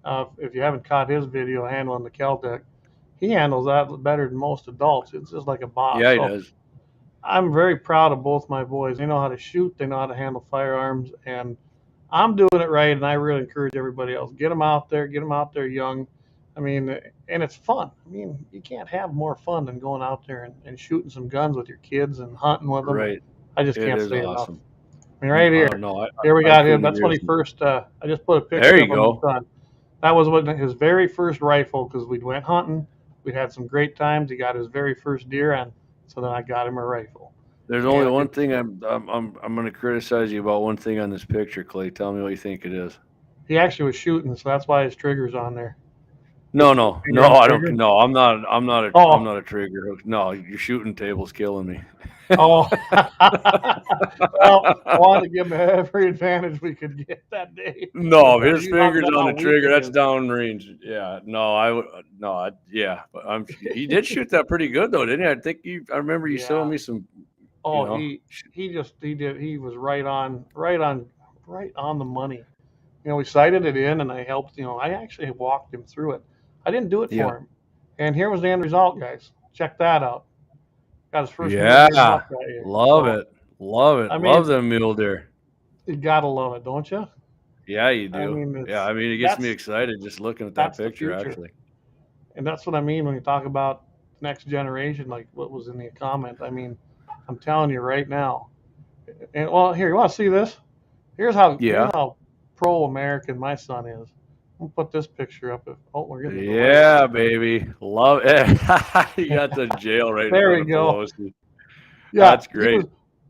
If you haven't caught his video handling the Kel-Tec, he handles that better than most adults. It's just like a boss. Yeah, he does. I'm very proud of both my boys. They know how to shoot. They know how to handle firearms, and I'm doing it right. And I really encourage everybody else: get them out there, get them out there young. I mean, and it's fun. I mean, you can't have more fun than going out there and shooting some guns with your kids and hunting with them. And Right. I just It can't is say enough. awesome. I mean, right here, No, here we I got him. couldn't That's agree when he with you. first. I just put a There picture you up of go. my son. That was what his very first rifle, because we went hunting. We had some great times. He got his very first deer, and so then I got him a rifle. There's only And one thing I'm going to criticize you about. One thing on this picture, Clay. Tell me what you think it is. he actually was shooting, so that's why his trigger's on there. No, See the no, finger no. on the I don't. trigger? No, I'm Oh, not a trigger hook. No, your shooting table's killing me. oh. Well, I wanted to give him every advantage we could get that day. No, But if his you talk finger's about on how the weak trigger, it that's is. downrange. Yeah, no, I would. No, yeah, but he did shoot that pretty good though, didn't he? I think I remember you showing Yeah. me some. You Oh, know, he did. He was right on the money. You know, we sighted it in, and I helped. You know, I actually walked him through it. I didn't do it yeah, for him. And here was the end result, guys. Check that out. Got his first mule deer yeah, buck right here. love So, it, love it, I love mean, them mule deer. you gotta love it, don't you? Yeah, you I do. mean, Yeah, I mean, it gets me that's excited just looking at that that's the picture. future, Actually, and that's what I mean when you talk about next generation, like what was in the comment. I mean, I'm telling you right now. And well, here you want to see this? Here's yeah, how pro-American my son is. I'll put this picture up. We're getting to the light. yeah, baby, love it. You got the jail right in There front we of go. Pelosi. Yeah, That's he great. was.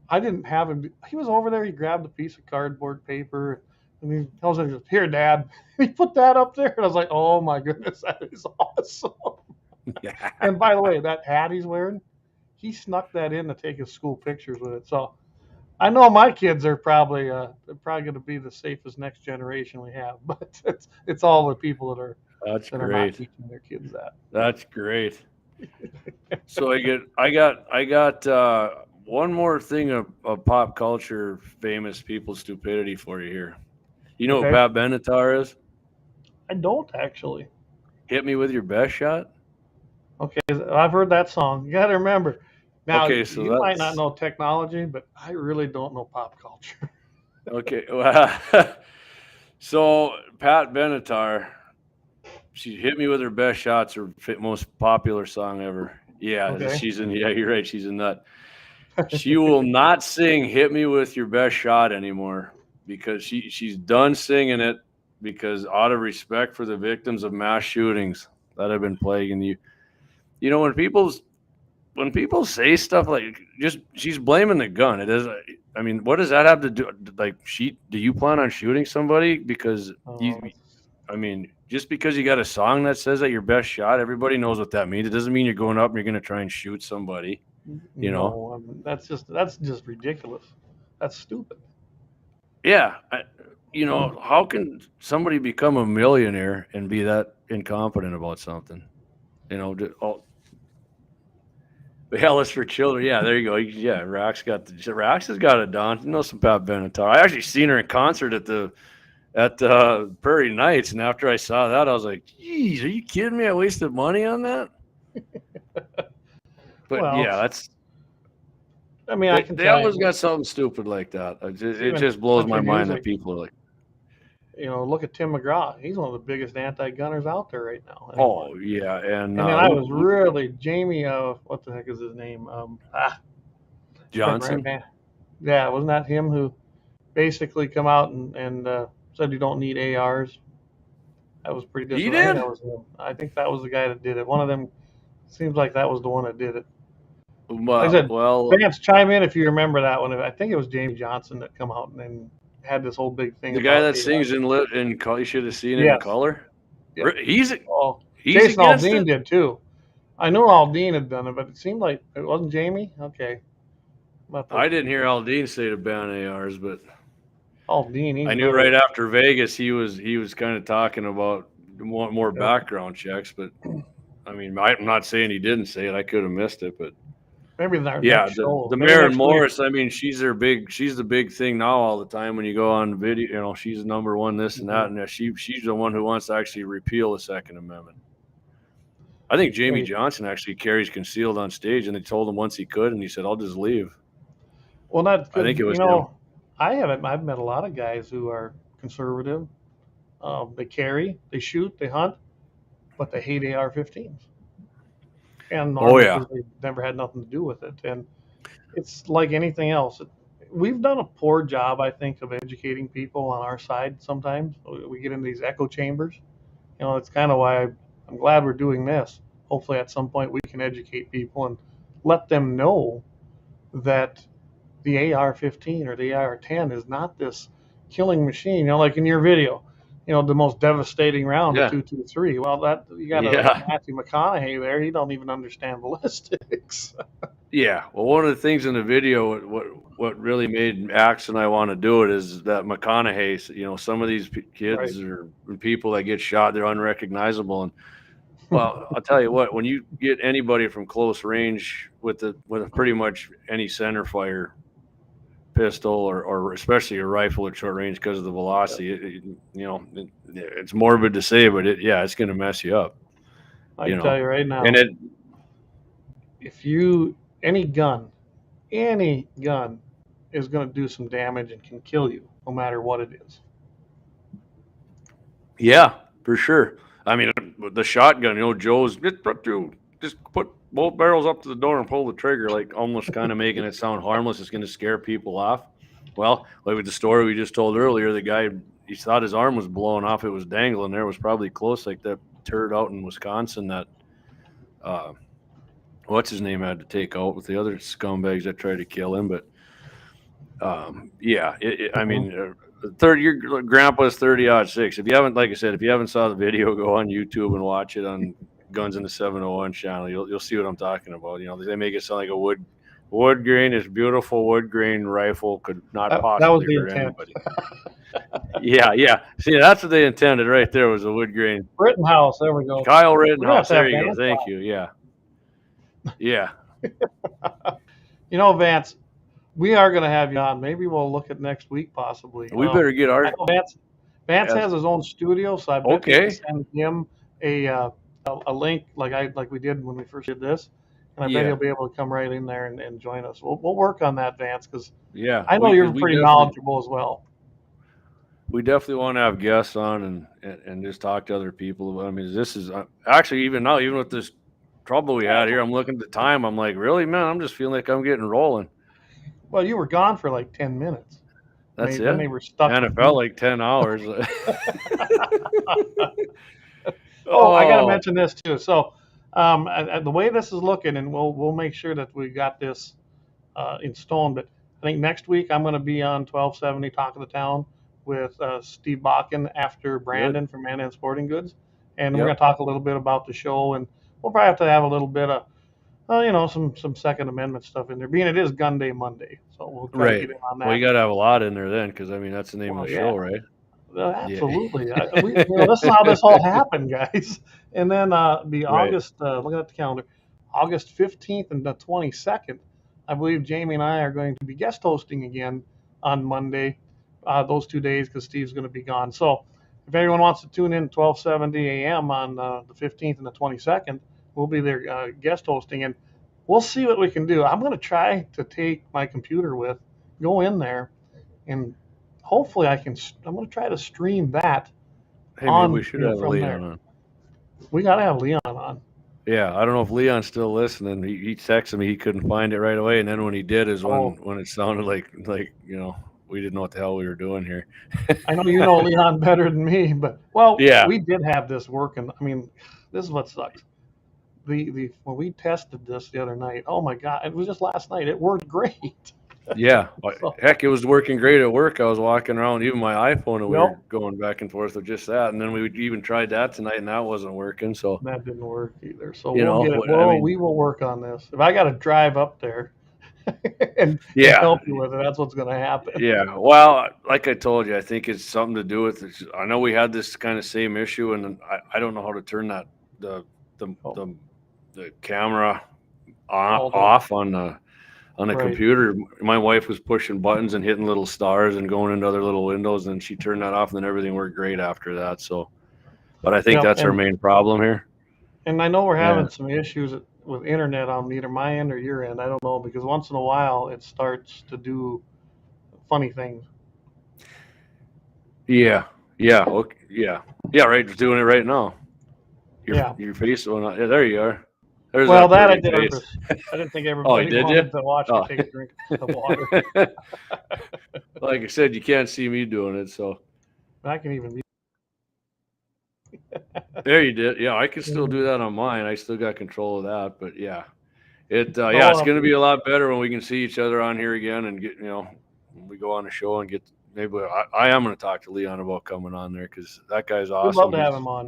I didn't have him. He was over there. He grabbed a piece of cardboard paper, and he tells me, "Here, Dad." He put that up there, and I was like, "Oh my goodness, that is awesome." Yeah, And by the way, that hat he's wearing, he snuck that in to take his school pictures with it. So I know my kids are probably they're probably going to be the safest next generation we have, but it's all the people that's that are not great. teaching their kids that. That's great. So I got one more thing of pop culture famous people stupidity for you here. You know what Okay, Pat Benatar is? I don't actually. Hit me with your best shot. Okay, I've heard that song. You got to remember. Now Okay, so you might not that's know technology, but I really don't know pop culture. okay. So Pat Benatar, she hit me with her best shots. Her most popular song ever. Yeah, Okay. she's in. Yeah, you're right. She's a nut. She will not sing "Hit Me with Your Best Shot" anymore because she's done singing it because out of respect for the victims of mass shootings that have been plaguing you. You know when people say stuff like just she's blaming the gun. It is. I mean, what does that have to do? Like, do you plan on shooting somebody because you? Oh, I mean, just because you got a song that says that your best shot, everybody knows what that means. It doesn't mean you're going up and you're going to try and shoot somebody. You know. no, that's just ridiculous. That's stupid. Yeah, you know, how can somebody become a millionaire and be that incompetent about something? You know, the hell is for children. Yeah, there you go. Yeah, Rax has got it down. You know some Pat Benatar. I actually seen her in concert at the Prairie Nights, and after I saw that, I was like, "Geez, are you kidding me? I wasted money on that." But Well, yeah, that's I mean, I can they tell always you, got something stupid like that. it's It even just blows my country mind that music. people are like, You know, look at Tim McGraw. He's one of the biggest anti-gunners out there right now. Anymore. "Oh yeah," and And then I was really Jamie. What the heck is his name? Johnson. Yeah, wasn't that him who basically come out and said you don't need ARs? That was pretty He disappointing. I think did. that was him. I think that was the guy that did it. One of them seems like that was the one that did it. Like I said, Well, Vance, chime in if you remember that one. I think it was Jamie Johnson that come out and then had this whole big thing the guy about that AR. sings in lit in color, you should have seen it in Yes. color. Yep. He's Oh, he's Jason against Aldean it. did too. I knew Aldean had done it, but it seemed like it wasn't Jamie. Okay. About the I didn't hear Aldine say to ban ARs, but Aldean, I he's knew really right after Vegas he was kind of talking about more yeah. background checks. But I mean, I'm not saying he didn't say it. I could have missed it, but Maybe our yeah, next show. the Maybe Maren next week. Morris. I mean, she's the big thing now all the time when you go on video. You know, she's number one, this and Mhm. that, and she's the one who wants to actually repeal the Second Amendment. I think Jamie Hey, Johnson actually carries concealed on stage, and they told him once he could, and he said, "I'll just leave." well, that's I think good. it was him. I've met a lot of guys who are conservative. They carry, they shoot, they hunt, but they hate AR-15s, and Oh normally yeah, because they never had nothing to do with it. And it's like anything else. We've done a poor job, I think, of educating people on our side. Sometimes we get in these echo chambers. It's kind of why I'm glad we're doing this. Hopefully, at some point, we can educate people and let them know that the AR-15 or the AR-10 is not this killing machine. Like in your video, the most devastating round, the yeah, 223. Well, that you got a yeah. Matthew McConaughey there. He don't even understand ballistics. Yeah, well, one of the things in the video, what really made Axe and I want to do it is that McConaughey. Some of these Right. kids or people that get shot, they're unrecognizable. And well, I'll tell you what, when you get anybody from close range with pretty much any center fire pistol or especially a rifle at short range because of the Yeah. velocity, it's morbid to say, but it's going to mess you up. I You can tell know, you right and now, it if any gun is going to do some damage and can kill you, no matter what it is. Yeah, for sure. I mean, the shotgun, Joe's just put both barrels up to the door and pull the trigger, like almost kind of making it sound harmless. It's going to scare people off. Well, like with the story we just told earlier, the guy, he thought his arm was blowing off. It was dangling there. It was probably close, like that turd out in Wisconsin that, uh, what's his name, had to take out with the other scumbags that tried to kill him. But I Mhm. mean, your grandpa's 30-06. If you haven't, like I said, if you haven't saw the video, go on YouTube and watch it on Guns in the 701 channel. You'll see what I'm talking about. They make it sound like a wood grain, this beautiful wood grain rifle could not That was possibly the hurt intent. anybody. Yeah, yeah. See, that's what they intended right there, was a wood grain. Rittenhouse, there we go. Kyle We're gonna have Rittenhouse. to There have you go. Vance Thank on. you. Yeah, yeah. Vance, we are gonna have you on. Maybe we'll look at next week, possibly. We better get I our. know Vance Yes. has his own studio, so I bet we can Okay. send him a uh, a link like we did when we first did this, and I bet Yeah, he'll be able to come right in there and join us. We'll work on that, Vance, because yeah. I know Because you're pretty knowledgeable as well. we definitely want to have guests on and just talk to other people. I mean, this is actually, even now, even with this trouble we had here, I'm looking at the time. I'm like, really, man? I'm just feeling like I'm getting rolling. Well, you were gone for like 10 minutes. That's Then it. they were stuck And with it felt you. like 10 hours. Oh, I got to Oh, mention this too. So, the way this is looking, and we'll make sure that we got this in stone. But I think next week I'm going to be on 1270 Talk of the Town with Steve Bakken after good. Brandon from Man Sporting Goods, and we're going Yep. to talk a little bit about the show, and we'll probably have to have a little bit of some Second Amendment stuff in there, being it is Gun Day Monday. So we'll try to Right. get in on Well, you that. got to have a lot in there then, because I mean, that's the name of Well, the yeah. show, right? Yeah. Absolutely. This is how this all happened, guys. And then the Right. August, looking at the calendar, August 15th and the 22nd, I believe Jamie and I are going to be guest hosting again on Monday, those 2 days, because Steve's going to be gone. So if anyone wants to tune in 1270 a.m. on the 15th and the 22nd, we'll be there guest hosting, and we'll see what we can do. I'm going to try to take my computer go in there, and hopefully I'm going to try to stream that Hey, maybe we on, should have from Leon there. on. We got to have Leon on. Yeah, I don't know if Leon's still listening. He texted me he couldn't find it right away, and then when he did is Oh, when it sounded like we didn't know what the hell we were doing here. I know you know Leon better than me, but well, Yeah, we did have this working. I mean, this is what sucks. The when we tested this the other night, oh my God, it was just last night. It worked great. yeah. So, Heck, it was working great at work. I was walking around, even my iPhone, and we yep, were going back and forth with just that. And then we even tried that tonight, and that wasn't working. So that didn't work either. So you we'll know, get it. what I Well, mean, we will work on this. If I got to drive up there and yeah, help you with it, that's what's going to happen. yeah. Well, like I told you, I think it's something to do with. I know we had this kind of same issue, and I don't know how to turn the the Oh, the, the camera all the off on the right. computer. My wife was pushing buttons and hitting little stars and going into other little windows, and she turned that off, and then everything worked great after that. So, but I think Yep, that's our and main problem here. And I know we're Yeah. having some issues with internet on either my end or your end. I don't know, because once in a while it starts to do funny things. Yeah. Yeah. Okay. Yeah. Yeah. Right. Just doing it right now. Yeah. Your face. Yeah, there you are. There's Well, that that I pretty did on face. purpose. I didn't think Oh, everybody did you? wanted to watch me Oh. take a drink of water. Like I said, you can't see me doing it, so I can even. there you did. Yeah, I can still do that on mine. I still got control of that, but yeah, yeah, So it's going to be a lot better when we can see each other on here again and get when we go on the show and get maybe I am going to talk to Leon about coming on there because that guy's we'd love awesome. to have him on.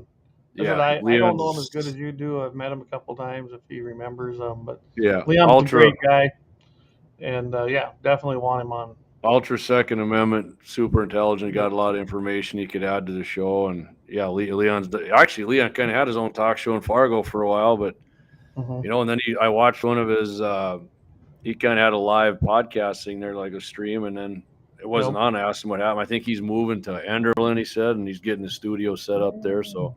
I said Yeah, I don't know him as good as Leon's you do. I've met him a couple times if he remembers but yeah Leon's a ultra great guy, and yeah, definitely want him on. ultra Second Amendment, super intelligent, got a lot of information he could add to the show, and yeah, Leon's actually Leon kind of had his own talk show in Fargo for a while, but Mm-hmm. and then I watched one of his. He kind of had a live podcasting there, like a stream, and then it wasn't Yep. on. I asked him what happened. I think he's moving to Enderlin, he said, and he's getting the studio set up there. So,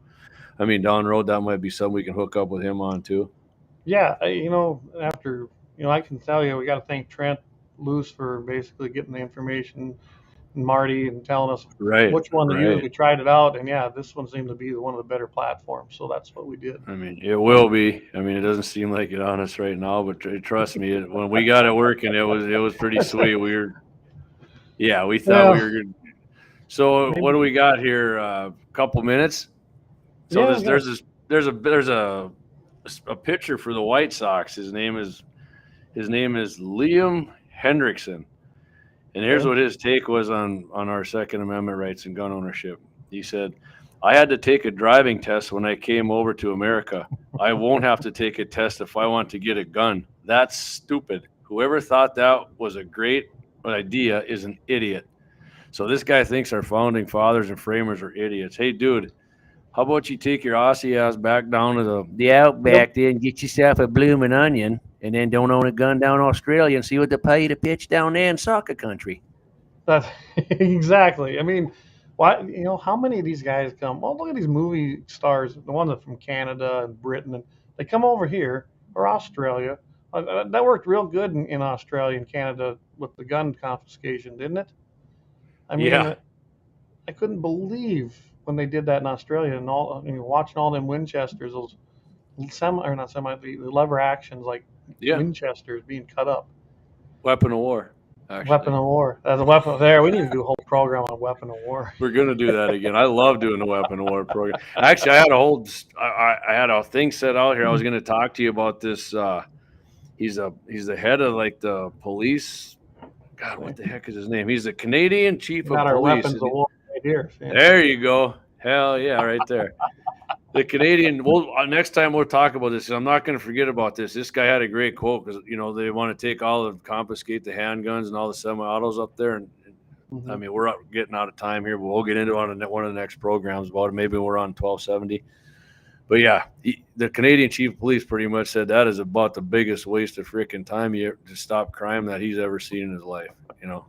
I mean, down the road, that might be something we can hook up with him on too. Yeah, after I can tell you, we got to thank Trent Loose for basically getting the information, and Marty, and telling us Right, which one to use. right. We tried it out, and yeah, this one seemed to be one of the better platforms, so that's what we did. I mean, it will be. I mean, it doesn't seem like it on us right now, but trust me, when we got it working, it was pretty sweet. We thought we Well, were good. So what maybe, do we got here? A couple minutes. So yeah, yeah. there's a pitcher for the White Sox. His name is Liam Hendrickson, and here's Okay. what his take was on our Second Amendment rights and gun ownership. He said, "I had to take a driving test when I came over to America. I won't have to take a test if I want to get a gun. That's stupid. Whoever thought that was a great idea is an idiot." So this guy thinks our founding fathers and framers are idiots. Hey, dude, how about you take your Aussie ass back down to the Yep. outback there and get yourself a blooming onion, and then don't own a gun down Australia and see what they pay you to pitch down there in soccer country. That's exactly. I mean, why? How many of these guys come? Well, look at these movie stars, the ones that from Canada and Britain, and they come over here or Australia. That worked real good in Australia and Canada with the gun confiscation, didn't it? I Yeah, mean, I couldn't believe when they did that in Australia, and watching all them Winchesters, those the lever actions like yeah. Winchesters being cut up. Weapon of war, Weapon actually. of war. As a weapon there, we need to do a whole program on weapon of war. We're gonna do that again. I love doing the weapon of war program. Actually, I had a thing set out here. I was gonna talk to you about this. He's the head of like the police. God, what the heck is his name? He's the Canadian chief We of got our police. weapons of war right here. See? There you go. Hell yeah, right there. The Canadian. Well, next time we'll talk about this. I'm not going to forget about this. This guy had a great quote because they want to confiscate the handguns and all the semi-autos up there. And I Mm-hmm. mean, we're getting out of time here, but we'll get into it on one of the next programs about it. Maybe we're on 1270. But yeah, the Canadian chief of police pretty much said that is about the biggest waste of freaking time to stop crime that he's ever seen in his life.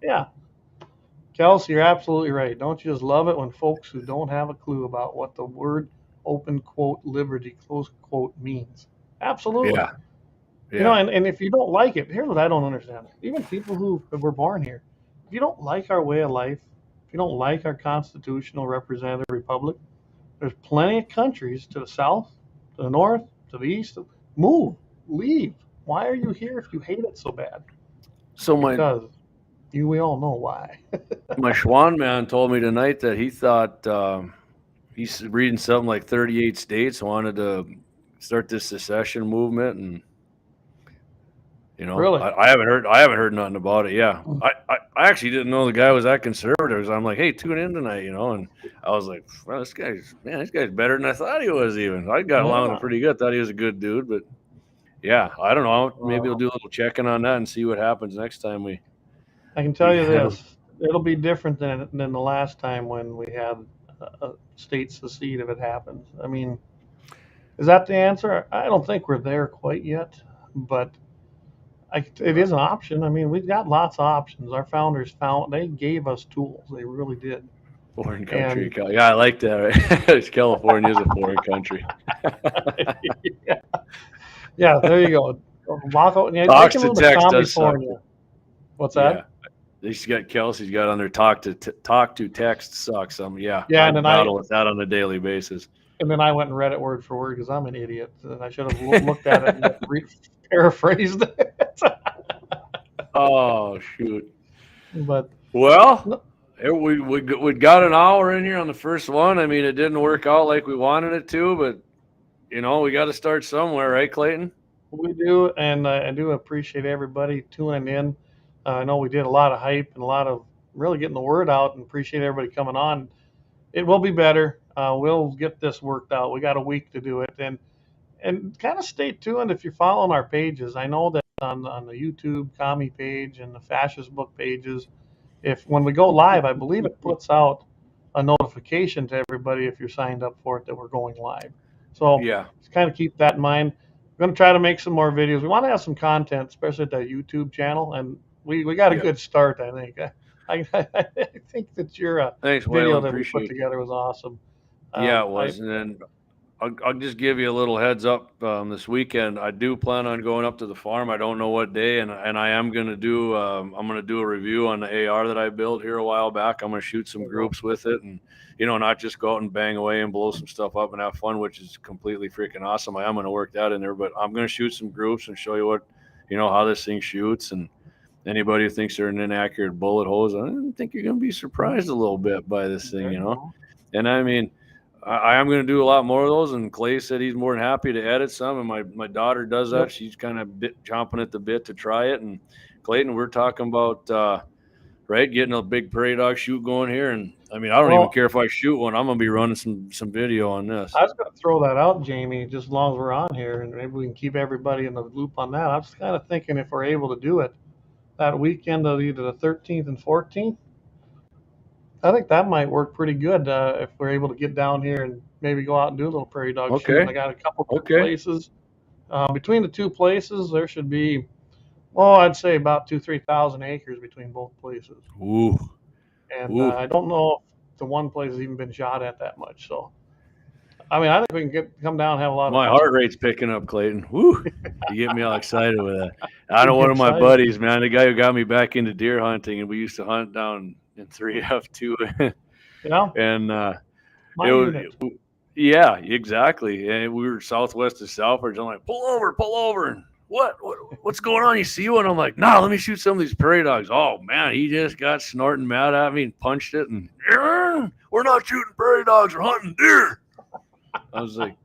Yeah, Kelsey, you're absolutely right. Don't you just love it when folks who don't have a clue about what the word open quote liberty close quote means? Absolutely. Yeah, yeah, And if you don't like it, here's what I don't understand. Even people who were born here, if you don't like our way of life, if you don't like our constitutional representative republic, there's plenty of countries to the south, to the north, to the east. Move, leave. Why are you here if you hate it so bad? So Because we all know why. my Schwan man told me tonight that he thought he's reading something like 38 states wanted to start this secession movement, and Really? I haven't heard nothing about it. Yeah, I actually didn't know the guy was that conservative. So I'm like, hey, tune in tonight, and I was like, well, this guy's better than I thought he was. Even I got along with him Yeah. pretty good. Thought he was a good dude, but yeah, I don't know. Maybe we'll Uh, do a little checking on that and see what happens next time I can tell we you have a this: it'll be different than the last time when we had a state secede if it happens. I mean, is that the answer? I don't think we're there quite yet, but it is an option. I mean, we've got lots of options. Our founders they gave us tools. They really did. Foreign country. And Yeah, I like that. Right? California is a foreign country. yeah, there you go. Walk out, yeah, they Talks can to move to text does suck. California. What's that? Yeah. He's got Kelsey's got on there talk to text sucks. Yeah, Yeah, I and then battle with that on a daily basis. I went and read it word for word because I'm an idiot and I should have looked at it and paraphrased it. Oh shoot. But Well, no, we got an hour in here on the first one. I mean, it didn't work out like we wanted it to, but we got to start somewhere, right, Clayton? we do, and I do appreciate everybody tuning in. I know we did a lot of hype and a lot of really getting the word out, and appreciate everybody coming on. It will be better. We'll get this worked out. We got a week to do it, and kind of stay tuned if you're following our pages. I know that on the YouTube commie page and the fascist book pages, if when we go live, I believe it puts out a notification to everybody if you're signed up for it that we're going live. So Yeah. just kind of keep that in mind. We're going to try to make some more videos. We want to have some content, especially at that YouTube channel, and we got a good start, I think. I think that your Thanks, video Waylon. that we put Appreciate it. together was awesome. Yeah, it was. And then I'll just give you a little heads up. This weekend, I do plan on going up to the farm. I don't know what day, and I am gonna do. I'm gonna do a review on the AR that I built here a while back. I'm gonna shoot some groups with it, and not just go out and bang away and blow some stuff up and have fun, which is completely freaking awesome. I am gonna work that in there, but I'm gonna shoot some groups and show you what, how this thing shoots. And anybody who thinks they're an inaccurate bullet hose, I think you're gonna be surprised a little bit by this thing, And I mean, I am going to do a lot more of those, and Clay said he's more than happy to edit some, and my daughter does that. She's kind of chomping at the bit to try it. And Clayton, we're talking about getting a big prairie dog shoot going here, and I mean, I don't even care if I shoot one. I'm going to be running some video on this. I was going to throw that out, Jamie, just as long as we're on here, and maybe we can keep everybody in the loop on that. I was kind of thinking if we're able to do it that weekend of either the 13th and 14th, I think that might work pretty good if we're able to get down here and maybe go out and do a little prairie dog shooting. I got a couple of places. Between the two places, there should be, I'd say about 3,000 acres between both places. Ooh. And I don't know if the one place has even been shot at that much. So, I mean, I think we can come down and have a lot of fun. My heart rate's picking up, Clayton. Woo! You get me all excited with that. I know one of my buddies, man, the guy who got me back into deer hunting, and we used to hunt down in 3F2. Yeah. And yeah, exactly. And we were southwest of Southbridge. I'm like, pull over. And what's going on? You see one? I'm like, nah, let me shoot some of these prairie dogs. Oh man, he just got snorting mad at me and punched it. And we're not shooting prairie dogs, we're hunting deer. I was like,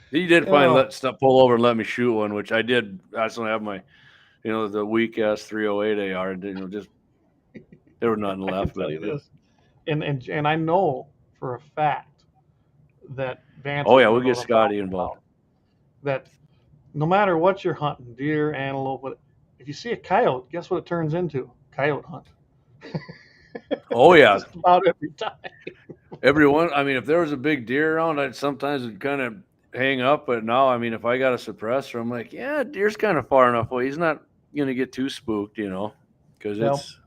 he did finally pull over and let me shoot one, which I did. I still have my, the weak ass 308 AR. Just there was nothing left. I can tell you this, and I know for a fact that Vance. Oh yeah, we'll get Scotty involved. That no matter what you're hunting, deer, antelope, but if you see a coyote, guess what it turns into? Coyote hunt. Oh yeah, just about every time. Everyone. I mean, if there was a big deer around, I'd sometimes kind of hang up. But now, I mean, if I got a suppressor, I'm like, yeah, deer's kind of far enough away. He's not gonna get too spooked, because it's.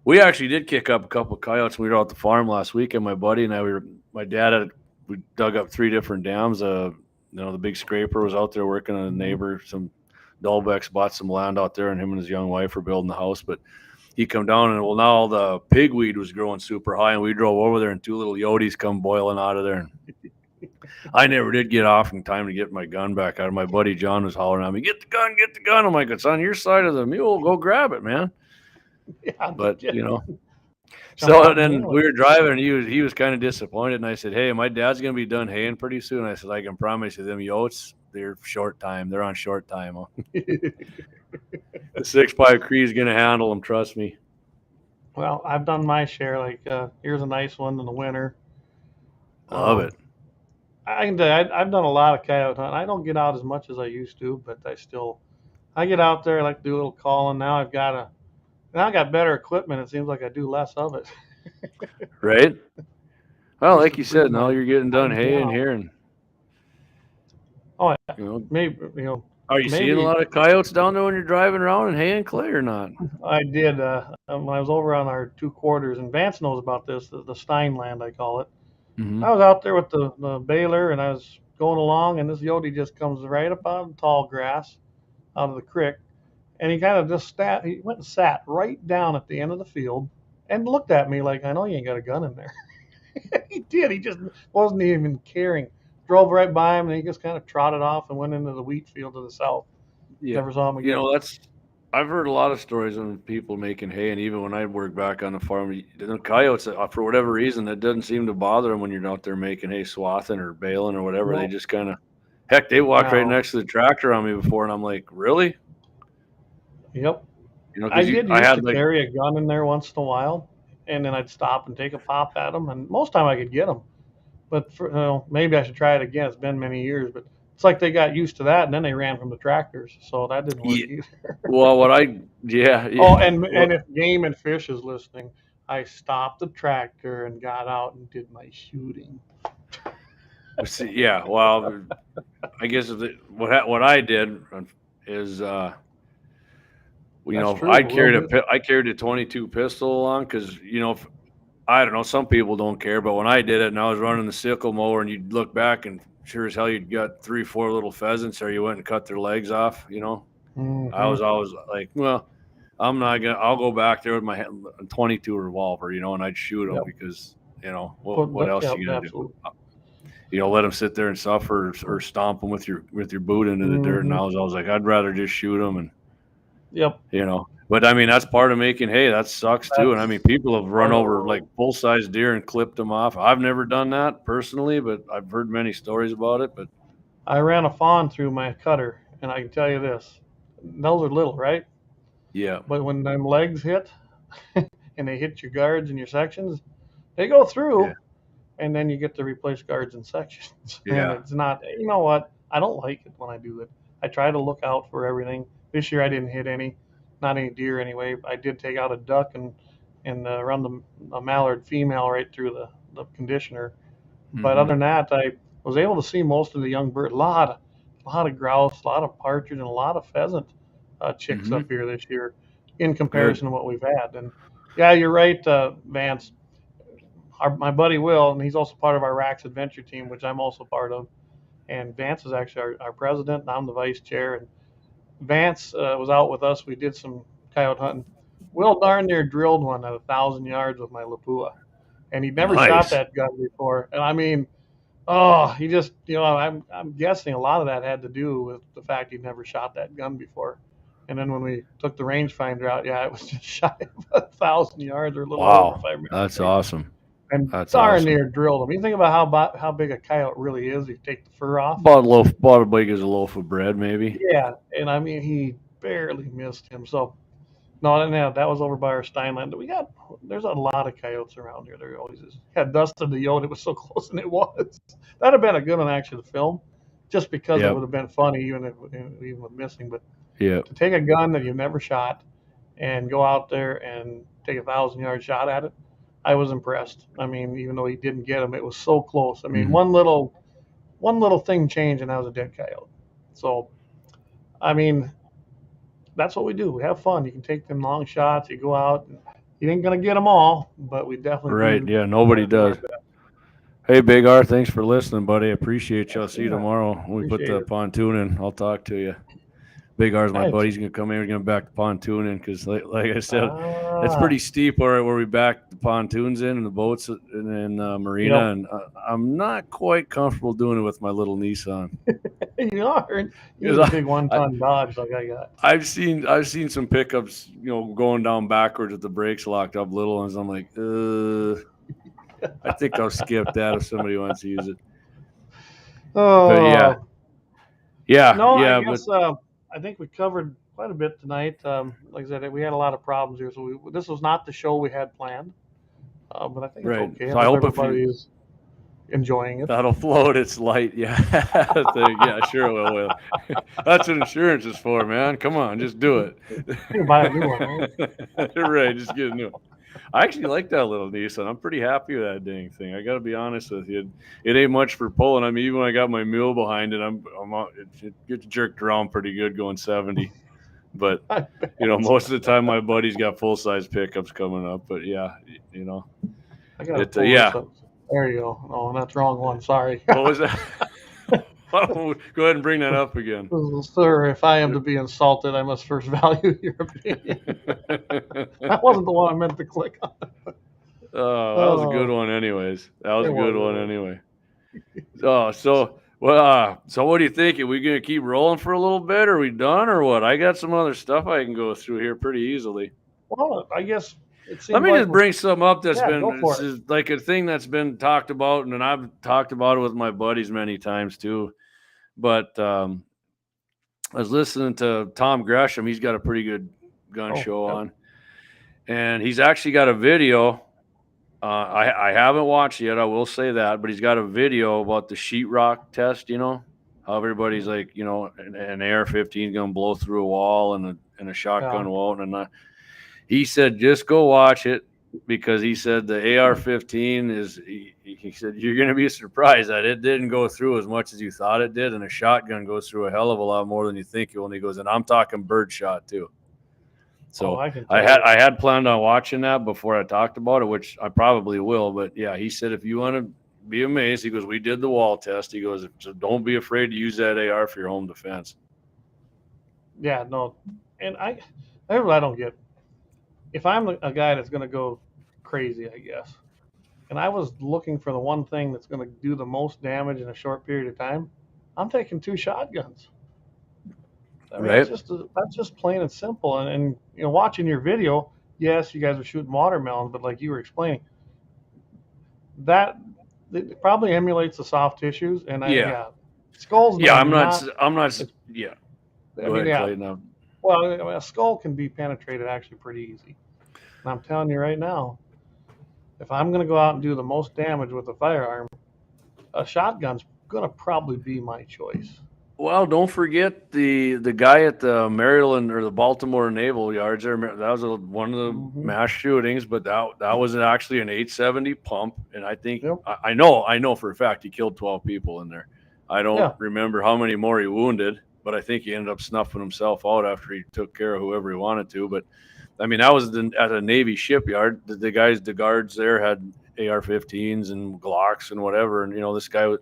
We actually did kick up a couple of coyotes when we were out the farm last week, and my buddy and I, we dug up 3 different dams. The big scraper was out there working on a neighbor. Some Dahlbecks bought some land out there, and him and his young wife were building the house. But he come down, and now the pigweed was growing super high, and we drove over there, and 2 little yotes come boiling out of there. And I never did get off in time to get my gun back out. My buddy John was hollering at me, get the gun. I'm like, it's on your side of the mule. Go grab it, man. Yeah, but so then we were driving, and he was kind of disappointed, and I said, hey, my dad's gonna be done haying pretty soon. I said, I can promise you them yotes, they're on short time. Huh? The 6.5 Cree's gonna handle them, trust me. Well, I've done my share. Like here's a nice one in the winter. Love it. I can tell you, I've done a lot of coyote hunting. I don't get out as much as I used to, but I get out there. I like to do a little calling. Now I got better equipment. It seems like I do less of it. Right. Well, like you said, now you're getting done haying here, and oh yeah, maybe Are you seeing a maybe lot of coyotes down there when you're driving around in hay and clay or not? I did when I was over on our 2 quarters, and Vance knows about this, the Stein land, I call it. Mm-hmm. I was out there with the baler, and I was going along, and this Yodi just comes right up out of the tall grass out of the creek, and he kind of just he went and sat right down at the end of the field and looked at me like, I know you ain't got a gun in there. He did. He just wasn't even caring. Drove right by him, and he just kind of trotted off and went into the wheat field to the south. Yeah. Never saw him again. I've heard a lot of stories on people making hay, and even when I worked back on the farm, the coyotes, for whatever reason, that doesn't seem to bother them when you're out there making hay, swathing or baling or whatever. They just kind of, heck, they walked right next to the tractor on me before, and I'm like, really? Yep. I used to carry a gun in there once in a while, and then I'd stop and take a pop at them, and most time I could get them. But maybe I should try it again. It's been many years, but it's like they got used to that, and then they ran from the tractors, so that didn't work either. Well, Oh, and if Game and Fish is listening, I stopped the tractor and got out and did my shooting. Yeah, well, I guess what I did is, I carried a 22 pistol along because I don't know, some people don't care, but when I did it and I was running the sickle mower, and you'd look back and sure as hell you'd got 3-4 little pheasants, or you went and cut their legs off. Mm-hmm. I was always like, well, I'm not gonna. I'll go back there with my 22 revolver, and I'd shoot them because what else you gonna do? Let them sit there and suffer or stomp them with your boot into the dirt. And I was like, I'd rather just shoot them and. Yep. But I mean, that's part of making hay. That sucks too. And I mean, people have run over like full-size deer and clipped them off. I've never done that personally, but I've heard many stories about it. But I ran a fawn through my cutter, and I can tell you this: those are little, right? Yeah. But when them legs hit, and they hit your guards and your sections, they go through, and then you get to replace guards and sections. Yeah. And it's not. You know what? I don't like it when I do it. I try to look out for everything. This year I didn't hit not any deer anyway. I did take out a duck and run a mallard female right through the conditioner. But other than that, I was able to see most of the young bird. A lot of grouse, a lot of partridge, and a lot of pheasant chicks up here this year, in comparison to what we've had. And yeah, you're right, Vance. My buddy Will, and he's also part of our Racks Adventure team, which I'm also part of. And Vance is actually our president, and I'm the vice chair. And Vance was out with us. We did some coyote hunting. Will darn near drilled one at 1,000 yards with my Lapua, and he'd never shot that gun before. And I mean, he just, I'm guessing a lot of that had to do with the fact he'd never shot that gun before. And then when we took the rangefinder out, it was just shy of 1,000 yards or a little over. If I remember. That's awesome. And darn near drilled him. You think about how big a coyote really is. You take the fur off. About as big as a loaf of bread, maybe. Yeah, and I mean he barely missed him. So no, that was over by our Steinland. There's a lot of coyotes around here. There always is. Had Dustin the Yote. It was so close, and it was. That'd have been a good one actually to film, just because it would have been funny even with missing. But to take a gun that you've never shot and go out there and take a 1,000-yard shot at it. I was impressed. I mean, even though he didn't get him, it was so close. I mean, one little thing changed, and that was a dead coyote. So, I mean, that's what we do. We have fun. You can take them long shots. You go out. You ain't gonna get them all, but we definitely Yeah, nobody does. Hey, Big R, thanks for listening, buddy. I appreciate you. I'll see you tomorrow when we put the pontoon in. I'll talk to you. Big R's my buddy. He's going to come in. We're going to back the pontoon in because, like I said, it's pretty steep where we back the pontoons in and the boats in marina. And I'm not quite comfortable doing it with my little Nissan. You are. You're a big one-ton Dodge like I got. I've seen some pickups, going down backwards with the brakes locked up little ones. I'm like, I think I'll skip that if somebody wants to use it. Oh. But I guess, I think we covered quite a bit tonight. Like I said, we had a lot of problems here, so this was not the show we had planned. But I think it's okay. So I hope everybody is enjoying it. That'll float. It's light. Yeah. Sure it will. That's what insurance is for, man. Come on, just do it. You can buy a new one, right? Right, just get a new one. I actually like that little Nissan. I'm pretty happy with that dang thing. I got to be honest with you. It ain't much for pulling. I mean, even when I got my mule behind it, it gets jerked around pretty good going 70. But I bet. most of the time my buddy's got full size pickups coming up. But yeah, I gotta pull this yeah. up. There you go. Oh, that's the wrong one. Sorry. What was that? Go ahead and bring that up again. Sir, if I am to be insulted, I must first value your opinion. That wasn't the one I meant to click on. Oh, that was a good one anyways. That was a It good was, one it anyway. So what do you think? Are we going to keep rolling for a little bit? Are we done or what? I got some other stuff I can go through here pretty easily. Well, I guess it seems Let me like just bring something up that's go for it. is like a thing that's been talked about, and I've talked about it with my buddies many times too. But I was listening to Tom Gresham. He's got a pretty good gun show on, and he's actually got a video. I haven't watched it yet. I will say that, but he's got a video about the sheetrock test. How everybody's like, an AR-15 is gonna blow through a wall and a shotgun won't. And he said, just go watch it, because he said the AR-15 is. He said you're gonna be surprised that it didn't go through as much as you thought it did, and a shotgun goes through a hell of a lot more than you think it will. And he goes, and I'm talking bird shot too. So I had planned on watching that before I talked about it, which I probably will. But yeah, he said if you want to be amazed, he goes, we did the wall test. He goes, so don't be afraid to use that AR for your home defense. Yeah, no, and I don't get. If I'm a guy that's going to go crazy, I guess, and I was looking for the one thing that's going to do the most damage in a short period of time, I'm taking 2 shotguns. I mean, right. That's just plain and simple. And watching your video, yes, you guys are shooting watermelons, but like you were explaining, that it probably emulates the soft tissues. And skulls. Yeah, I'm not. Yeah. Go ahead, Clayton. Well, a skull can be penetrated actually pretty easy. And I'm telling you right now, if I'm going to go out and do the most damage with a firearm, a shotgun's going to probably be my choice. Well, don't forget the guy at the Maryland or the Baltimore Naval Yards there. That was one of the mass shootings, but that was actually an 870 pump, and I think I know for a fact he killed 12 people in there. I don't remember how many more he wounded, but I think he ended up snuffing himself out after he took care of whoever he wanted to. But I mean, that was at a Navy shipyard. The guards there had AR-15s and Glocks and whatever, and this guy was.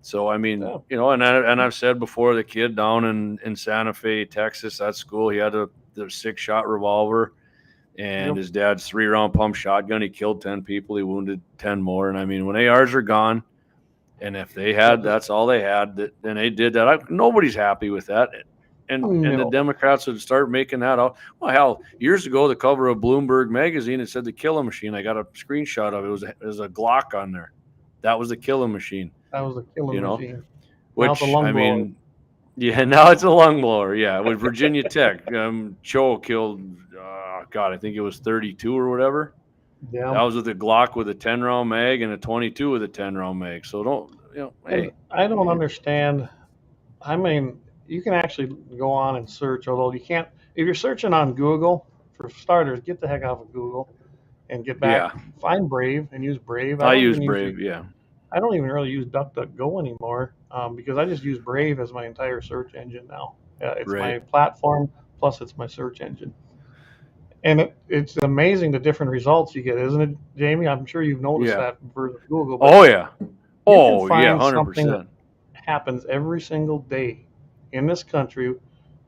So, I mean, and I've said before, the kid down in Santa Fe, Texas, that school, he had the 6-shot revolver and his dad's 3-round pump shotgun. He killed 10 people. He wounded 10 more. And I mean, when ARs are gone, and if they had, that's all they had, then they did that. Nobody's happy with that. And the Democrats would start making that out. Well, hell, years ago, the cover of Bloomberg magazine, it said the Killing Machine. I got a screenshot of it. It was a Glock on there. That was the Killing Machine. That was a killing machine. Which, I mean, now it's a lung blower. Yeah, with Virginia Tech. Cho killed, I think it was 32 or whatever. Yeah. That was with a Glock with a 10-round mag and a 22 with a 10-round mag. So hey. I don't understand. I mean, you can actually go on and search, although you can't. If you're searching on Google, for starters, get the heck off of Google and get back. Yeah. Find Brave and use Brave. I use Brave, I don't even really use DuckDuckGo anymore because I just use Brave as my entire search engine now. It's my platform, plus it's my search engine. And it's amazing the different results you get, isn't it, Jamie? I'm sure you've noticed that versus Google. Oh, yeah. 100%. Happens every single day in this country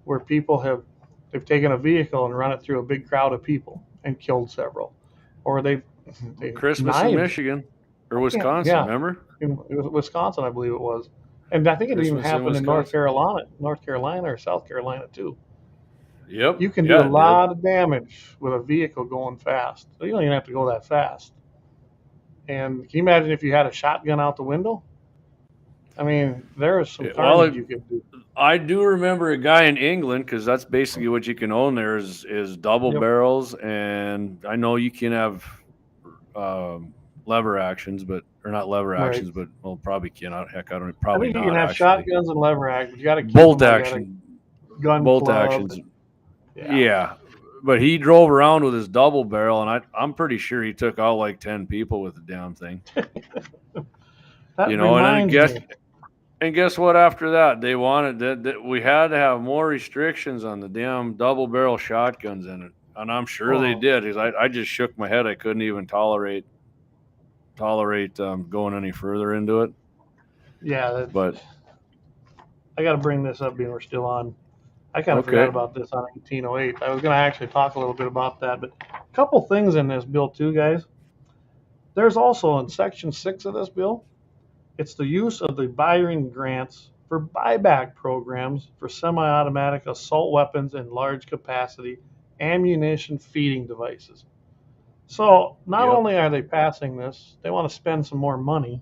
where people they've taken a vehicle and run it through a big crowd of people and killed several. Or they've Christmas in Michigan. Or Wisconsin, remember? It was Wisconsin, I believe it was. And I think it even happened in North Carolina or South Carolina, too. Yep. You can do a lot of damage with a vehicle going fast. So you don't even have to go that fast. And can you imagine if you had a shotgun out the window? I mean, there is some carnage you could do. I do remember a guy in England, because that's basically what you can own there is double barrels. And I know you can have lever actions, but probably cannot. Heck, I don't. Probably not. I think you can have shotguns and lever actions. You got to keep bolt action, gun bolt actions. Yeah. but he drove around with his double barrel, and I'm pretty sure he took out like 10 people with the damn thing. That And then reminds me. guess what? After that, they wanted that we had to have more restrictions on the damn double barrel shotguns in it, and I'm sure they did. Because I just shook my head. I couldn't even tolerate going any further into it. Yeah, But I got to bring this up being we're still on. I kind of forgot okay, about this on 1808. I was going to actually talk a little bit about that, but a couple things in this bill too, guys. There's also in Section 6 of this bill, it's the use of the Byron grants for buyback programs for semi-automatic assault weapons and large capacity ammunition feeding devices. So not yep, only are they passing this, they want to spend some more money,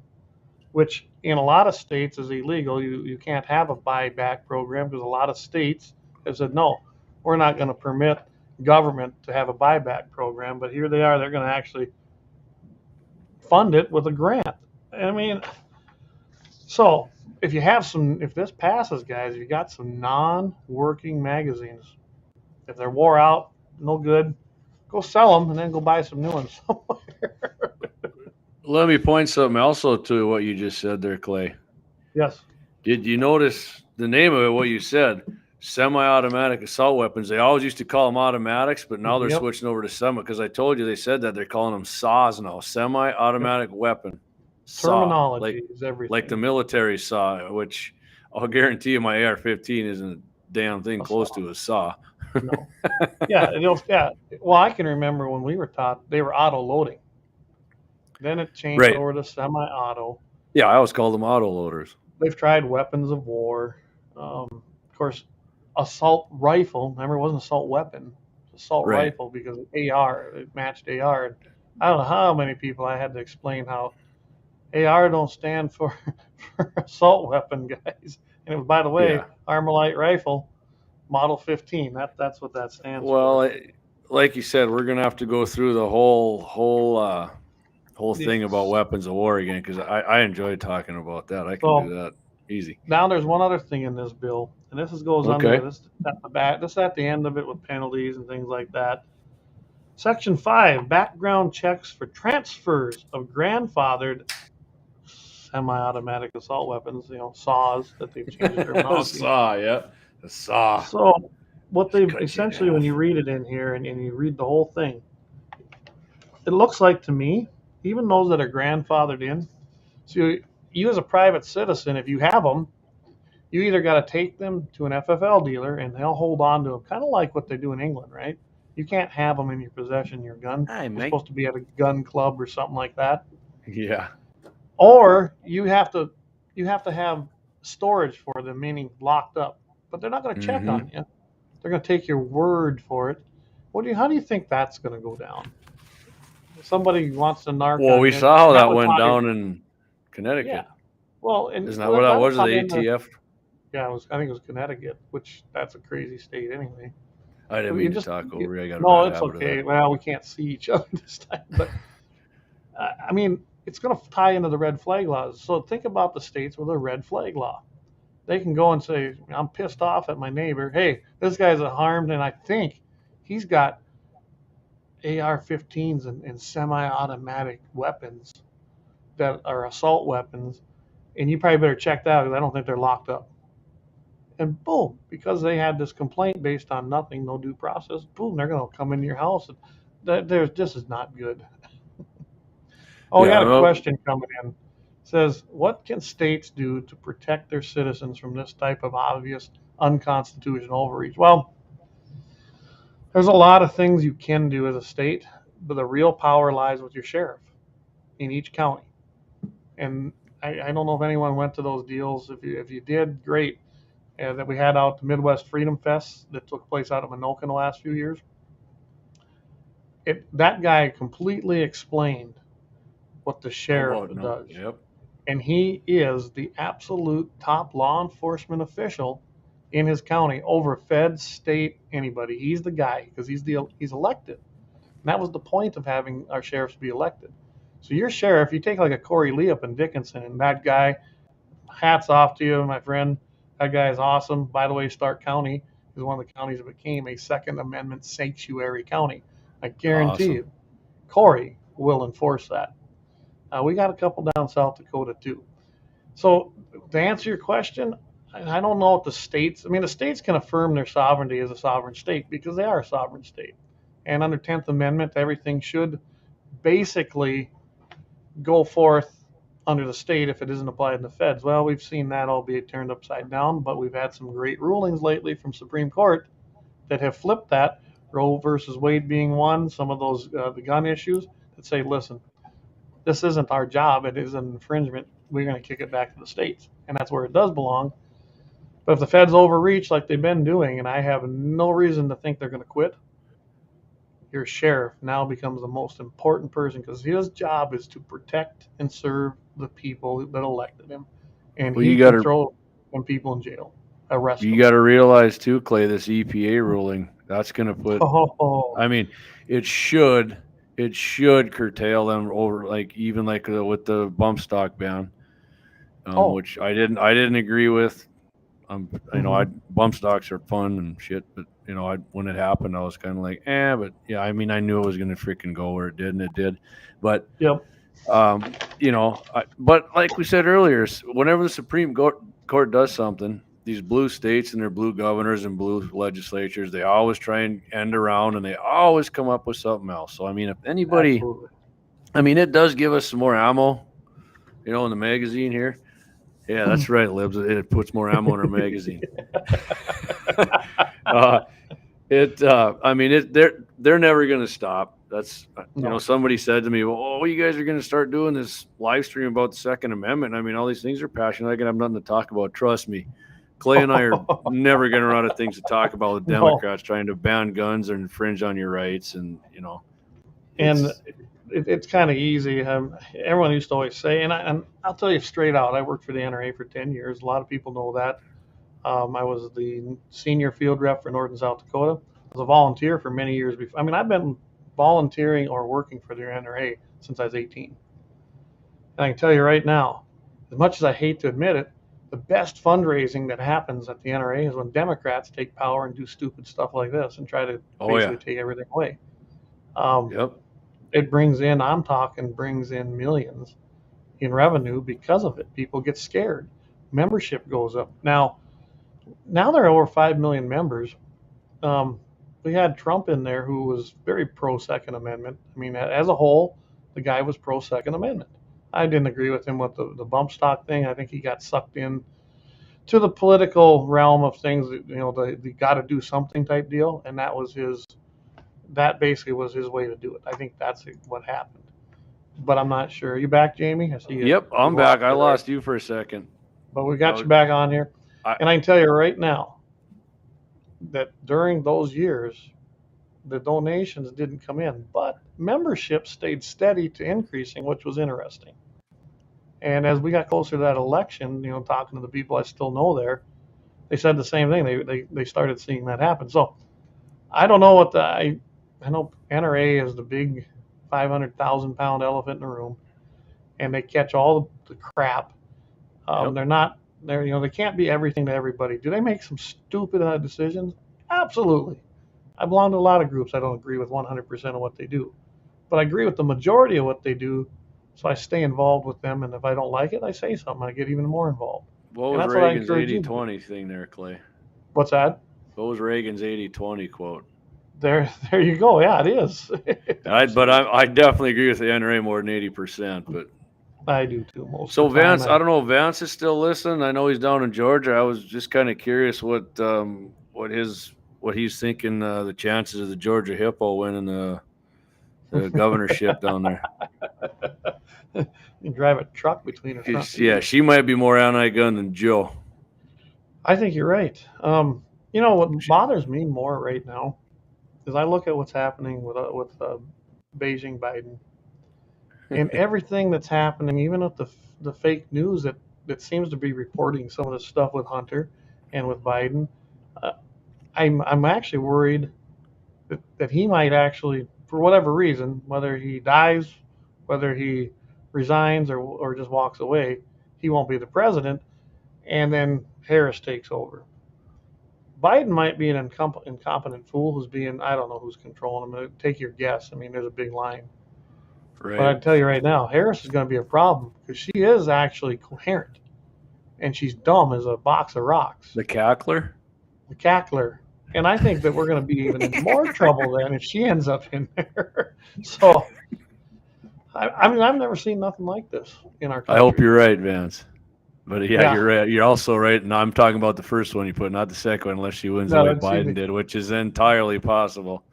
which in a lot of states is illegal. You can't have a buyback program because a lot of states have said, no, we're not going to permit government to have a buyback program. But here they are, they're going to actually fund it with a grant. I mean, so if this passes, guys, if you got some non-working magazines, if they're wore out, no good, go sell them and then go buy some new ones somewhere. let me point something also to what you just said there, Clay. Yes. Did you notice the name of it? What you said? Semi-automatic assault weapons. They always used to call them automatics, but now they're Yep. switching over to semi. Because I told you they said that they're calling them saws now. Semi-automatic weapon. Saw, Terminology is everything. like the military saw, which I'll guarantee you my AR-15 isn't a damn thing close to a saw. No. Yeah, yeah. Well, I can remember when we were taught they were auto loading. Then it changed Right. over to semi-auto. Yeah, I always called them auto loaders. They've tried weapons of war. Of course, assault rifle. Remember, it wasn't assault weapon. It was assault Right. rifle because AR, it matched AR. And I don't know how many people I had to explain how AR don't stand for assault weapon, guys. And it was, by the way, Yeah. Armalite rifle, Model 15. That's what that stands Well, for. like you said, we're gonna have to go through the whole thing about Yes. weapons of war again because I enjoy talking about that. I can do So that easy. now there's one other thing in this bill, and goes under Okay. this at the back. This at the end of it with penalties and things like that. Section 5: background checks for transfers of grandfathered semi-automatic assault weapons. Saws that they've changed the terminology. Saw, yeah, a saw. So what Just they've cut you in essentially, when you half. read it in here and you read the whole thing, it looks like to me, even those that are grandfathered in. So you as a private citizen, if you have them, you either got to take them to an FFL dealer and they'll hold on to them, kind of like what they do in England, right? You can't have them in your possession, your gun. Hi, You're mate. supposed to be at a gun club or something like that. Yeah. Or you have to have storage for them, meaning locked up. But they're not going to check on you. They're going to take your word for it. How do you think that's going to go down? If somebody wants to narc Well, on we you, saw how that would went tie down in Connecticut. Yeah. Well, and Isn't that what that would was? tie The into- ATF? Yeah, I think it was Connecticut, which that's a crazy state anyway. I didn't You mean just- to talk over you. I got a No, bad it's habit of okay. that. Well, we can't see each other this time, but I mean, it's going to tie into the red flag laws. So think about the states with a red flag law. They can go and say, "I'm pissed off at my neighbor. Hey, this guy's harmed, and I think he's got AR-15s and semi-automatic weapons that are assault weapons, and you probably better check that out because I don't think they're locked up." And boom, because they had this complaint based on nothing, no due process, boom, they're going to come into your house. This is not good. Oh, we got a question coming in. It says, what can states do to protect their citizens from this type of obvious unconstitutional overreach? Well, there's a lot of things you can do as a state, but the real power lies with your sheriff in each county. And I don't know if anyone went to those deals. If you did, great. That we had out the Midwest Freedom Fest that took place out of Minoka in the last few years. That guy completely explained what the sheriff does. Yep. And he is the absolute top law enforcement official in his county over fed, state, anybody. He's the guy because he's elected. And that was the point of having our sheriffs be elected. So your sheriff, you take like a Corey Lee up in Dickinson, and that guy, hats off to you, my friend. That guy is awesome. By the way, Stark County is one of the counties that became a Second Amendment sanctuary county. I guarantee Awesome. you, Corey will enforce that. We got a couple down South Dakota too. So to answer your question, I don't know what the states. I mean, the states can affirm their sovereignty as a sovereign state because they are a sovereign state, and under 10th Amendment, everything should basically go forth under the state if it isn't applied in the feds. Well, we've seen that albeit turned upside down, but we've had some great rulings lately from Supreme Court that have flipped that. Roe versus Wade being one, some of those the gun issues that say, listen, this isn't our job. It is an infringement. We're going to kick it back to the states, and that's where it does belong. But if the feds overreach like they've been doing, and I have no reason to think they're going to quit, your sheriff now becomes the most important person because his job is to protect and serve the people that elected him, and Well, he can throw them people in jail, arrest you them. got to realize too, Clay, this EPA ruling that's going to put. Oh, I mean, it should curtail them over like even like with the bump stock ban, oh, which I didn't agree with. I mhm. bump stocks are fun and shit, but when it happened, I was kind of like, but yeah, I mean, I knew it was gonna freaking go where it did, and it did, but Yep. but like we said earlier, whenever the Supreme Court does something, these blue states and their blue governors and blue legislatures, they always try and end around, and they always come up with something else. So I mean, if anybody, Absolutely. I mean, it does give us some more ammo, in the magazine here. Yeah, that's right, Libs. It puts more ammo in our magazine. uh, I mean, they're never going to stop. That's, No. somebody said to me, well, oh, you guys are going to start doing this live stream about the Second Amendment. I mean, all these things are passionate. I can have nothing to talk about. Trust me. Clay and I are never going to run out of things to talk about with No. Democrats trying to ban guns or infringe on your rights. And, And it's, it's kind of easy. Everyone used to always say, and I'll tell you straight out, I worked for the NRA for 10 years. A lot of people know that. I was the senior field rep for North and South Dakota. I was a volunteer for many years before. I mean, I've been volunteering or working for the NRA since I was 18. And I can tell you right now, as much as I hate to admit it, the best fundraising that happens at the NRA is when Democrats take power and do stupid stuff like this and try to oh, basically yeah. take everything away. Yep. It brings in, brings in millions in revenue because of it. People get scared. Membership goes up. Now there are over 5 million members. We had Trump in there who was very pro Second Amendment. I mean, as a whole, the guy was pro Second Amendment. I didn't agree with him with the bump stock thing. I think he got sucked in to the political realm of things. The got to do something type deal, and that basically was his way to do it. I think that's what happened. But I'm not sure. Are you back, Jamie? I see you. Yep. I'm You back. lost I me there. lost you for a second. But we got you back on here. I, And I can tell you right now that during those years, the donations didn't come in, but membership stayed steady to increasing, which was interesting. And as we got closer to that election, talking to the people I still know there, they said the same thing. They started seeing that happen. So I don't know I know NRA is the big 500,000-pound elephant in the room, and they catch all the crap. Yep. They can't be everything to everybody. Do they make some stupid decisions? Absolutely. I belong to a lot of groups I don't agree with 100% of what they do, but I agree with the majority of what they do, so I stay involved with them, and if I don't like it, I say something. I get even more involved. What And was that's what I Reagan's encourage you to do. 80-20 thing there, Clay? What's that? What was Reagan's 80-20 quote? There you go. Yeah, it is. But I definitely agree with the NRA more than 80%. But I do too. Most so of the time. Vance, I don't know if Vance is still listening. I know he's down in Georgia. I was just kind of curious what he's thinking the chances of the Georgia Hippo winning the governorship down there. You drive a truck between her front. Yeah, she might be more anti-gun than Joe. I think you're right. What bothers me more right now is I look at what's happening with Beijing Biden and everything that's happening, even with the fake news that seems to be reporting some of the stuff with Hunter and with Biden. I'm actually worried that he might actually, for whatever reason, whether he dies, whether he resigns or just walks away, he won't be the president, and then Harris takes over. Biden might be an incompetent fool who's being, I don't know who's controlling him. Take your guess. I mean, there's a big line. But I Right. tell you right now, Harris is going to be a problem because she is actually coherent, and she's dumb as a box of rocks, The cackler. the cackler. And I think that we're going to be even in more trouble then if she ends up in there. So, I mean, I've never seen nothing like this in our I hope country. you're right, Vance. But yeah, Yeah, you're right. You're also right. And I'm talking about the first one you put, not the second one, unless she wins the no, way let's see. Biden did, which is entirely possible.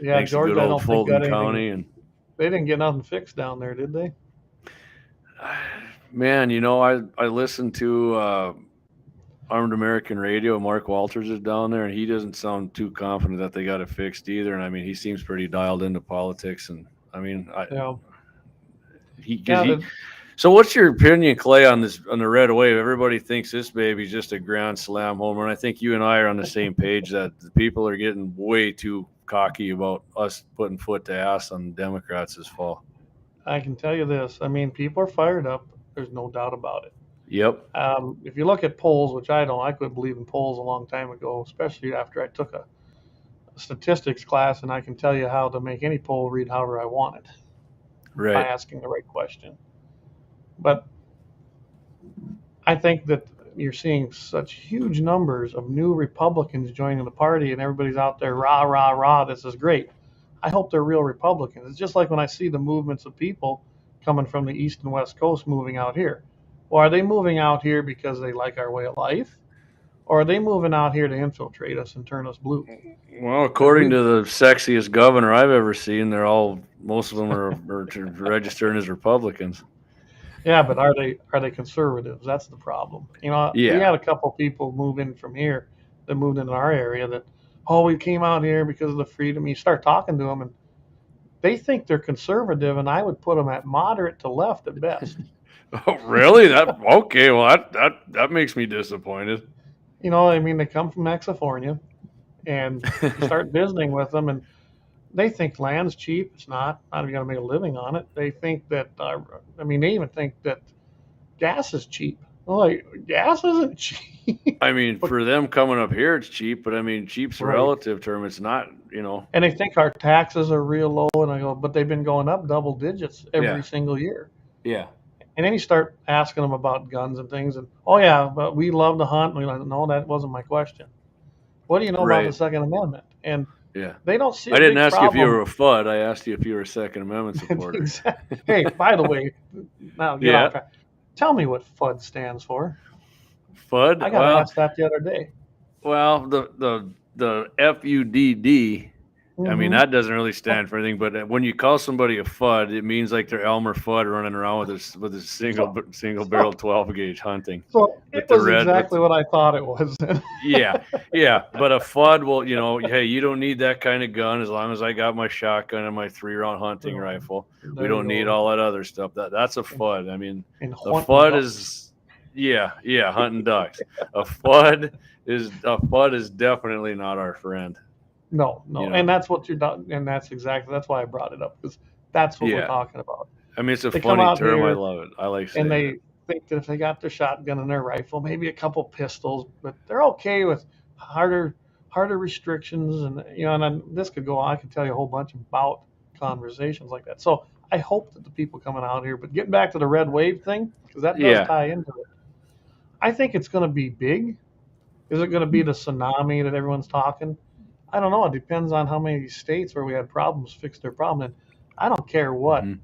Yeah, Thanks to good Georgia, I old don't think Fulton got anything. County. And They didn't get nothing fixed down there, did they? man, I listened to Armed American Radio. Mark Walters is down there, and he doesn't sound too confident that they got it fixed either. And I mean, he seems pretty dialed into politics. And I mean, Yeah. he Yeah, he. So, what's your opinion, Clay, on the red wave? Everybody thinks this baby's just a grand slam homer, and I think you and I are on the same page that the people are getting way too cocky about us putting foot to ass on Democrats this fall. I can tell you this. I mean, people are fired up. There's no doubt about it. Yep. If you look at polls, which I quit believing polls a long time ago, especially after I took a statistics class, and I can tell you how to make any poll read however I want it by Right. asking the right question. But I think that you're seeing such huge numbers of new Republicans joining the party, and everybody's out there, rah, rah, rah, this is great. I hope they're real Republicans. It's just like when I see the movements of people coming from the East and West Coast moving out here. Well, are they moving out here because they like our way of life? Or are they moving out here to infiltrate us and turn us blue? Well, according to the sexiest governor I've ever seen, most of them are registering as Republicans. Yeah, but are they conservatives? That's the problem. You know, we Yeah. had a couple people move in from here that moved into our area that, oh, we came out here because of the freedom. You start talking to them, and they think they're conservative, and I would put them at moderate to left at best. Oh, really? Okay? Well, that makes me disappointed. You know, I mean, they come from California, and you start visiting with them, and they think land's cheap. It's not. Not even going to make a living on it. They think that, they even think that gas is cheap. I'm like, gas isn't cheap. I mean, for them coming up here, it's cheap, but I mean, cheap's a Right. relative term. It's not, And they think our taxes are real low, and I go, but they've been going up double digits every Yeah. single year. Yeah. And then you start asking them about guns and things, and oh yeah, but we love to hunt. And we're like, no, that wasn't my question. What do you know about the Right. Second Amendment? And Yeah. they don't see. I didn't ask you if you problem. were a FUD. I asked you if you were a Second Amendment supporter. Hey, by the way, now get Yeah. off track. Tell me what FUD stands for. FUD? I got asked that the other day. Well, the FUDD. I mean, that doesn't really stand for anything, but when you call somebody a FUD, it means like they're Elmer Fudd running around with a single barrel 12 gauge hunting. So With it the was red- exactly what I thought it was. Yeah, but a FUD will, hey, you don't need that kind of gun as long as I got my shotgun and my 3-round hunting rifle. There We don't you need go. all that other stuff. That's a FUD. I mean, And the hunting FUD ducks. is, yeah, hunting ducks. A FUD is definitely not our friend. No, You know. and that's what you're done, and that's why I brought it up, because that's what we're Yeah. talking about. I mean, it's a They come funny out term. I here love it. I like saying And they it. think that if they got their shotgun and their rifle, maybe a couple pistols, but they're okay with harder restrictions, and and then this could go on. I could tell you a whole bunch about conversations like that. So I hope that the people coming out here, but getting back to the red wave thing, because that does Yeah. tie into it. I think it's going to be big. Is it going to be the tsunami that everyone's talking? I don't know. It depends on how many states where we had problems fix their problem. And I don't care what Mhm.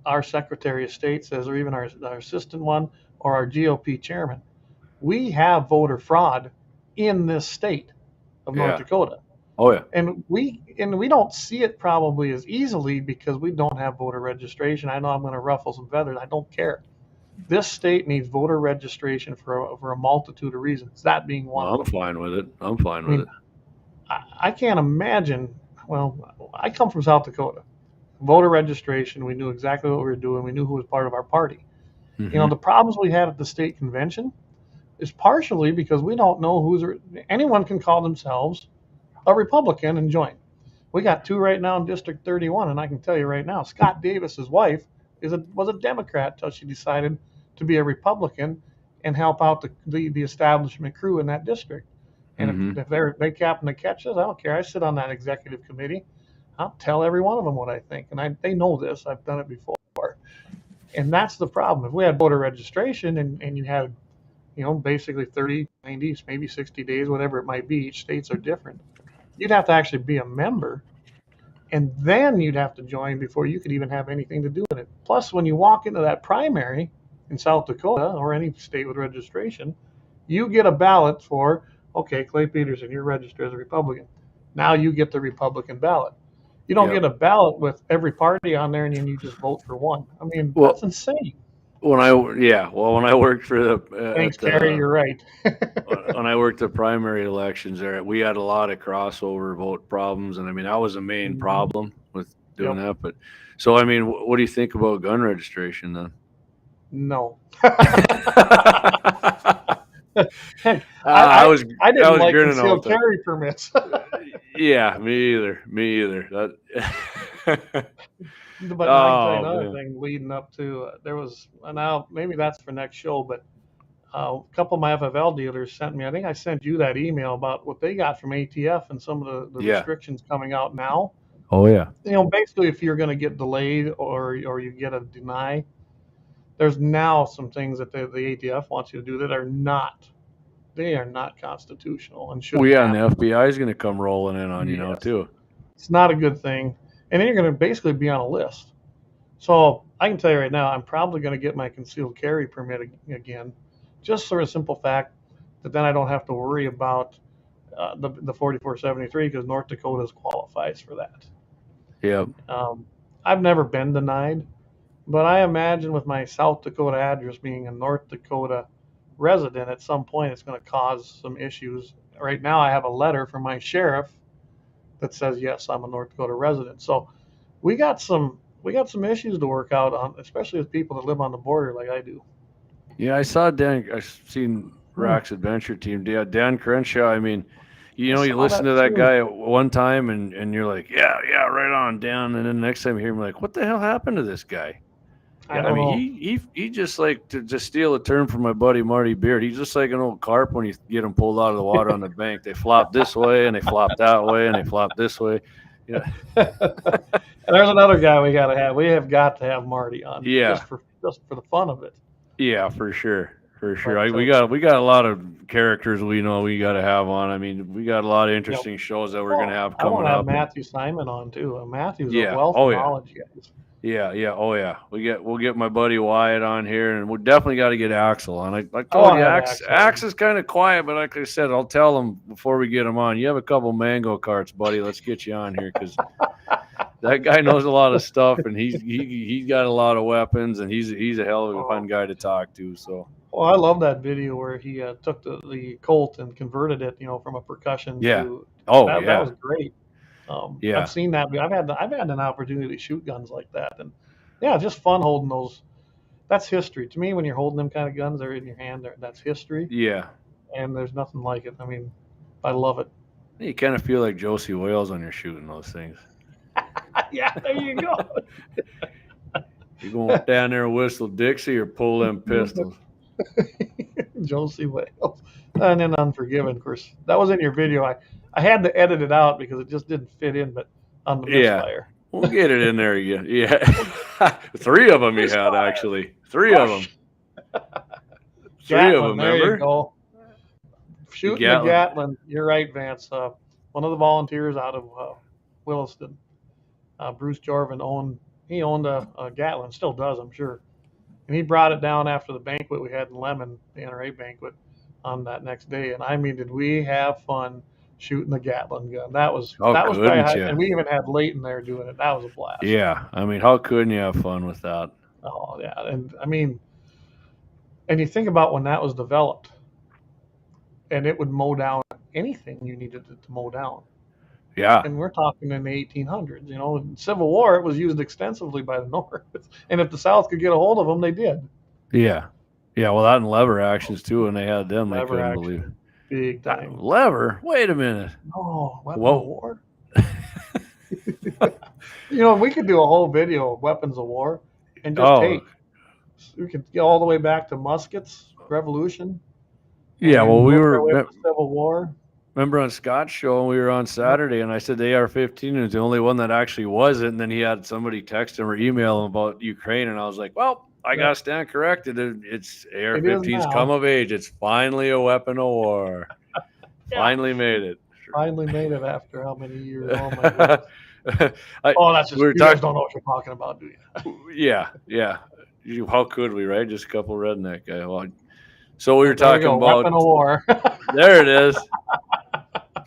our Secretary of State says, or even our assistant one, or our GOP chairman. We have voter fraud in this state of North Yeah. Dakota. Oh yeah. And we don't see it probably as easily because we don't have voter registration. I know I'm going to ruffle some feathers. I don't care. This state needs voter registration for a multitude of reasons. That being one Well, of I'm them. fine with it. I'm fine I with mean, I can't imagine. Well, I come from South Dakota. Voter registration, we knew exactly what we were doing. We knew who was part of our party. it. The problems we had at the state convention is partially because we don't know anyone can call themselves a Republican and join. We got 2 right now in District 31, and I can tell you right now, Scott Davis's wife was a Democrat till she decided to be a Republican and help out the establishment crew in that district. And Mm-hmm. if they happen to catch us, I don't care. I sit on that executive committee. I'll tell every one of them what I think, and they know this. I've done it before, and that's the problem. If we had voter registration and you had, basically 30, 90, maybe 60 days, whatever it might be, each states are different. You'd have to actually be a member, and then you'd have to join before you could even have anything to do with it. Plus, when you walk into that primary in South Dakota or any state with registration, you get a ballot for, okay, Clay Pederson, you're registered as a Republican. Now you get the Republican ballot. You don't Yep. get a ballot with every party on there and then you just vote for one. I mean, that's Well, insane. when I worked for Thanks, Terry. You're right. when I worked the primary elections there, we had a lot of crossover vote problems, and I mean that was a main Mhm. problem with doing Yep. that. But so I mean, what do you think about gun registration then? No. I Heck, I was I I didn't was like grinning all concealed the time. carry permits. Yeah, me either. Me either. That. But I can tell you Oh another man. thing leading up to there was now maybe that's for next show, but a couple of my FFL dealers sent me. I think I sent you that email about what they got from ATF and some of the Yeah. restrictions coming out now. Oh yeah. Basically, if you're going to get delayed or you get a deny, there's now some things that the ATF wants you to do that are not they are not constitutional and Well, shouldn't yeah, and the happen. FBI is going to come rolling in on you now Yes, too. it's not a good thing, and then you're going to basically be on a list. So I can tell you right now, I'm probably going to get my concealed carry permit again, just for a simple fact that then I don't have to worry about the 4473 because North Dakota qualifies for that. Yep. Um, I've never been denied, but I imagine with my South Dakota address being a North Dakota resident, at some point it's going to cause some issues. Right now, I have a letter from my sheriff that says yes, I'm a North Dakota resident. So we got some issues to work out on, especially with people that live on the border like I do. Yeah, I saw Dan. I seen Hmm, Rack's Adventure Team. Yeah, Dan Crenshaw. I mean, I you saw listen that to that too. guy at one time, and you're like, yeah, right on, Dan. And then the next time you hear him, like, what the hell happened to this guy? I Yeah, I don't mean, know. he just like to just steal a term from my buddy Marty Beard. He's just like an old carp when you get him pulled out of the water on the bank. They flop this way and they flop that way and they flop this way. Yeah, And there's another guy we got to have. We have got to have Marty on yeah, just for the fun of it. yeah, for sure, for sure. But We got a lot of characters we know we got to have on. I mean, we got a lot of yep. interesting shows that we're gonna Oh, have I want coming to have up, and Matthew Simon on too. Matthew's a yeah, wealth of oh yeah. knowledge, guys. Yeah, oh yeah. We'll get my buddy Wyatt on here, and we'll definitely got to get Axel on. I I told want to you, have Axe Axel. is kind of quiet, but like I said, I'll tell him before we get him on. You have a couple mango carts, buddy. Let's get you on here because that guy knows a lot of stuff, and he's got a lot of weapons, and he's a hell of a fun Oh, guy to talk to. So well, I love that video where he took the Colt and converted it, from a percussion yeah, to oh that. That was yeah, great. I've yeah, seen that. I've had an opportunity to shoot guns like that, and yeah, just fun holding those. That's history to me. When you're holding them kind of guns, they're in your hand. That's history, yeah. and there's nothing like it. I mean, I love it. You kind of feel like Josie Wales when you're shooting those things. Yeah, there you go. You going down there and whistle Dixie or pull them pistols? Josie Wales, and then Unforgiven. Of course, that was in your video. I had to edit it out because it just didn't fit in, but on the Yeah. misfire. We'll get it in there again. Yeah. Three of them you had, Misfire. actually. Three of them. Push. Three of them, Gatlin, there you remember? go. The Shooting the Gatlin. Gatlin. You're right, Vance. One of the volunteers out of Williston, Bruce Jorvin owned a Gatlin, still does, I'm sure. And he brought it down after the banquet we had in Lemon, the NRA banquet, on that next day. And I mean, did we have fun shooting the Gatling gun? That was How probably couldn't you? and we even had Leighton there doing it. That was a blast. Yeah. I mean, how couldn't you have fun with that? Oh yeah, and I mean, and you think about when that was developed, and it would mow down anything you needed it to mow down. Yeah. And we're talking in the 1800s. In Civil War, it was used extensively by the North, and if the South could get a hold of them, they did. Yeah. Yeah. Well, that and lever actions, too. When they had them, they Lever couldn't believe action, big it. time. Lever? Wait a minute. Oh, weapons of Whoa. war. We could do a whole video of weapons of war and just Oh, take. We could go all the way back to muskets, Revolution, yeah. Well, and we work our way up were. to Civil War. Remember on Scott's show, we were on Saturday, and I said the AR-15 is the only one that actually wasn't. And then he had somebody text him or email him about Ukraine, and I was like, well, I got to stand corrected. It's It is AR-15's now. come of age. It's finally a weapon of war. Yeah. Finally made it. Finally made it after how many years? Oh, my goodness. That's just, we were you guys don't know what you're talking about, do you? Yeah. How could we, right? Just a couple redneck guy. Well, so we were There you talking go, about weapon of war. There it is.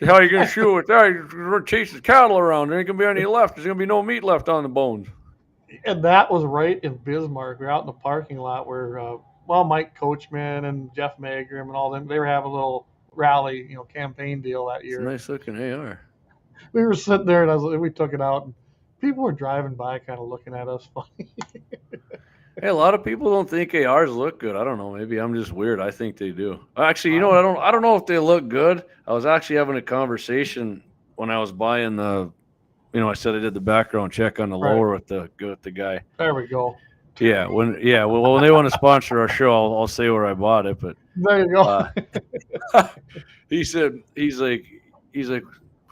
How are you going to shoot with that? You're chasing cattle around. There ain't going to be any left. There's going to be no meat left on the bones. And that was right in Bismarck. We're out in the parking lot where, Mike Coachman and Jeff Magrum and all them, they were having a little rally, campaign deal that year. It's a nice looking AR. We were sitting there and we took it out, and people were driving by kind of looking at us funny. Hey, a lot of people don't think ARs look good. I don't know. Maybe I'm just weird. I think they do. Actually, you know what? I don't know if they look good. I was actually having a conversation when I was buying the, I said I did the background check on the lower with the guy. There we go. Yeah. When they want to sponsor our show, I'll say where I bought it. But there you go. he's like,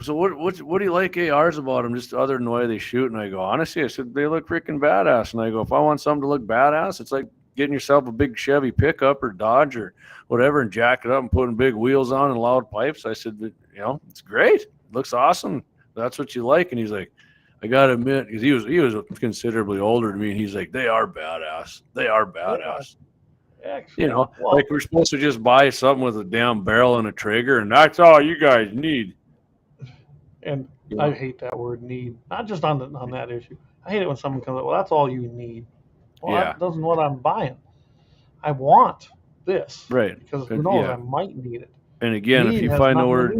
so what do you like ARs about them, just other than the way they shoot? And I go, honestly, I said, they look freaking badass. And I go, if I want something to look badass, it's like getting yourself a big Chevy pickup or Dodge or whatever and jack it up and putting big wheels on and loud pipes. I said, it's great. It looks awesome. That's what you like. And he's like, I got to admit, because he was considerably older than me, and he's like, they are badass. They are badass. Excellent. Like we're supposed to just buy something with a damn barrel and a trigger, and that's all you guys need. And I hate that word need, not just on that issue. I hate it when someone comes up, well, that's all you need. Well, that doesn't what I'm buying. I want this. Right. Because who knows, I might need it. And again, if you find the word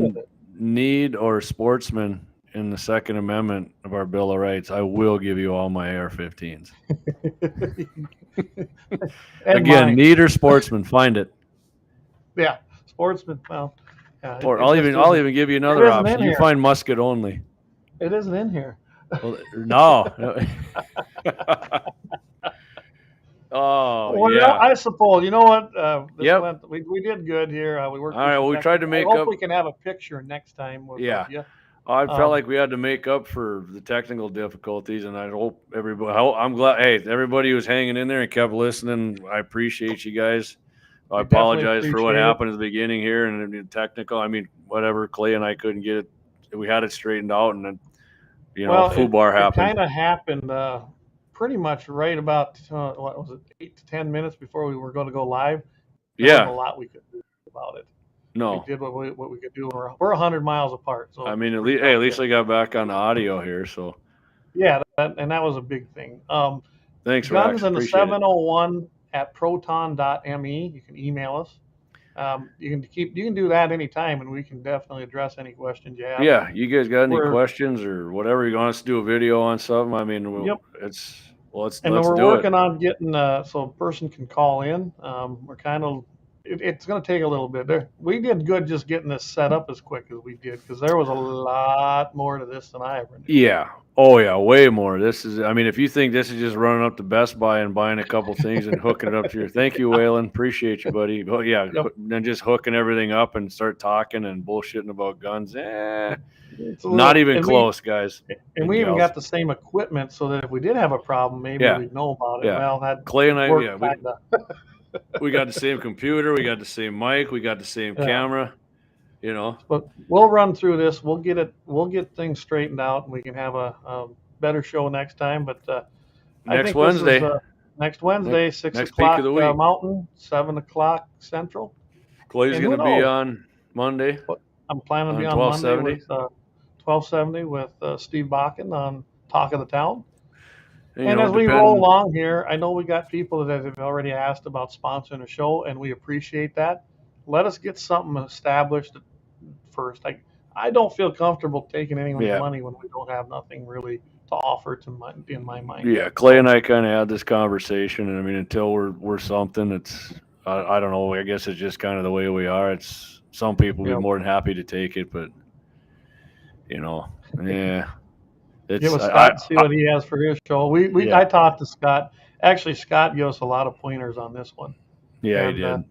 need or sportsman in the Second Amendment of our Bill of Rights, I will give you all my AR-15s. Again, need or sportsman, find it. Yeah, sportsman. Well, or I'll even give you another option. You find musket only. It isn't in here. Well, no. I suppose. You know what? We did good here. We worked. All right. Well, we tried to make up. We can have a picture next time. With you. I felt like we had to make up for the technical difficulties, and I hope everybody. I'm glad. Hey, everybody who's hanging in there and kept listening. I appreciate you guys. I apologize for what happened at the beginning here and the technical. I mean, whatever. Clay and I couldn't get it. We had it straightened out, and then FUBAR happened. It kind of happened pretty much right about 8 to 10 minutes before we were going to go live. There wasn't a lot we could do about it. No, we did what we could do. We're 100 miles apart. So I mean, at least I got back on the audio here. So yeah, that was a big thing. Thanks, Guns Rex. in the 701 at proton.me. You can email us. You can do that anytime, and we can definitely address any questions you have. Yeah, you guys got any questions or whatever you want us to do a video on something? I mean, let's we're working on getting so a person can call in. We're kind of it's going to take a little bit. We did good just getting this set up as quick as we did because there was a lot more to this than I ever knew. Yeah. Oh, yeah, way more. If you think this is just running up to Best Buy and buying a couple things and hooking it up to your, thank you, Waylon. Appreciate you, buddy. Oh, yeah, then just hooking everything up and start talking and bullshitting about guns. Not even close, guys. And we even got the same equipment so that if we did have a problem, maybe we'd know about it. Yeah. Well, Clay and I, we got the same computer. We got the same mic. We got the same camera. But we'll run through this. We'll get things straightened out, and we can have a better show next time. But next Wednesday, 6 o'clock Mountain, 7 o'clock Central. Clay's going to be on Monday. I'm planning to be on Monday with 1270 with Steve Bakken on Talk of the Town. And as we roll along here, I know we got people that have already asked about sponsoring a show, and we appreciate that. Let us get something established first. I don't feel comfortable taking anyone's money when we don't have nothing really to offer in my mind. Yeah, Clay and I kind of had this conversation, and I mean, until we're something, it's I don't know. I guess it's just kind of the way we are. It's some people be more than happy to take it, but Give us Scott, see what he has for his show. I talked to Scott. Actually, Scott gave us a lot of pointers on this one. Yeah, he did.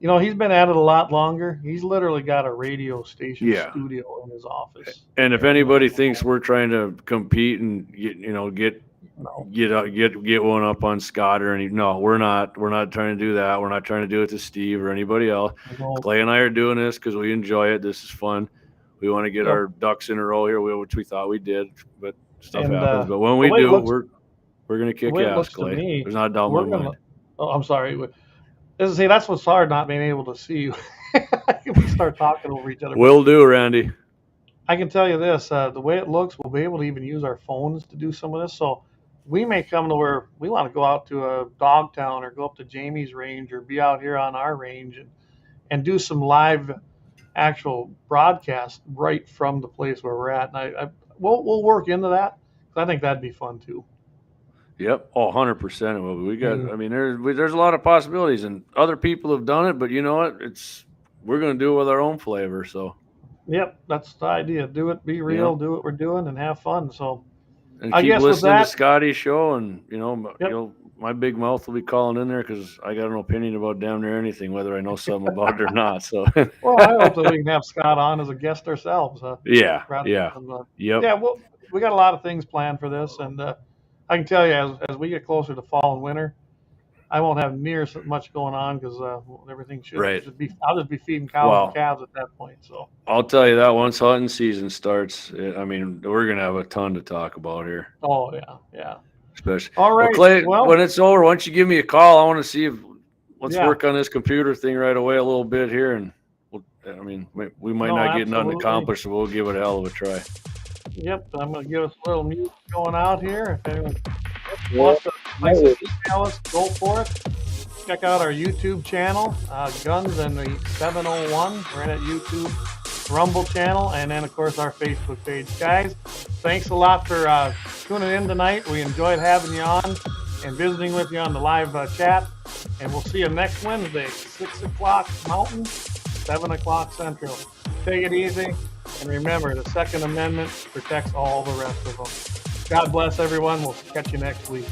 You know, he's been at it a lot longer. He's literally got a radio station Yeah. studio in his office. And if anybody thinks we're trying to compete and get No. get one up on Scott or any, no, we're not trying to do that. We're not trying to do it to Steve or anybody else. No. Clay and I are doing this because we enjoy it. This is fun. We want to get our ducks in a row here, which we thought we did, but stuff happens. But when we do, we're gonna kick ass, Clay. There's not a doubt in my mind. Oh, I'm sorry. See, that's what's hard, not being able to see you. We start talking over each other. Will do, Randy. I can tell you this, the way it looks, we'll be able to even use our phones to do some of this. So we may come to where we want to go out to a dog town or go up to Jamie's range or be out here on our range and do some live actual broadcast right from the place where we're at. And we'll work into that. I think that'd be fun too. Yep. Oh, 100%. We got, I mean, there's a lot of possibilities, and other people have done it, but you know what? We're going to do it with our own flavor. So. Yep. That's the idea. Do it, be real, do what we're doing and have fun. So. And keep listening to Scotty's show, and my big mouth will be calling in there because I got an opinion about damn near anything, whether I know something about it or not. So. Well, I hope that we can have Scott on as a guest ourselves. Yeah. Well, we got a lot of things planned for this, and I can tell you as we get closer to fall and winter, I won't have near so much going on because everything should be. I'll just be feeding cows and calves at that point. So I'll tell you that once hunting season starts, I mean, we're gonna have a ton to talk about here. Oh yeah. Especially. All right. Clay, when it's over, why don't you give me a call? I want to see let's work on this computer thing right away a little bit here, and we might not get nothing accomplished, so we'll give it a hell of a try. Yep, I'm going to give us a little music going out here. If anyone wants to email us, go for it. Check out our YouTube channel, Guns and the 701. We're at YouTube Rumble channel, and then, of course, our Facebook page. Guys, thanks a lot for tuning in tonight. We enjoyed having you on and visiting with you on the live chat. And we'll see you next Wednesday, 6 o'clock Mountain, 7 o'clock Central. Take it easy. And remember, the Second Amendment protects all the rest of them. God bless everyone. We'll catch you next week.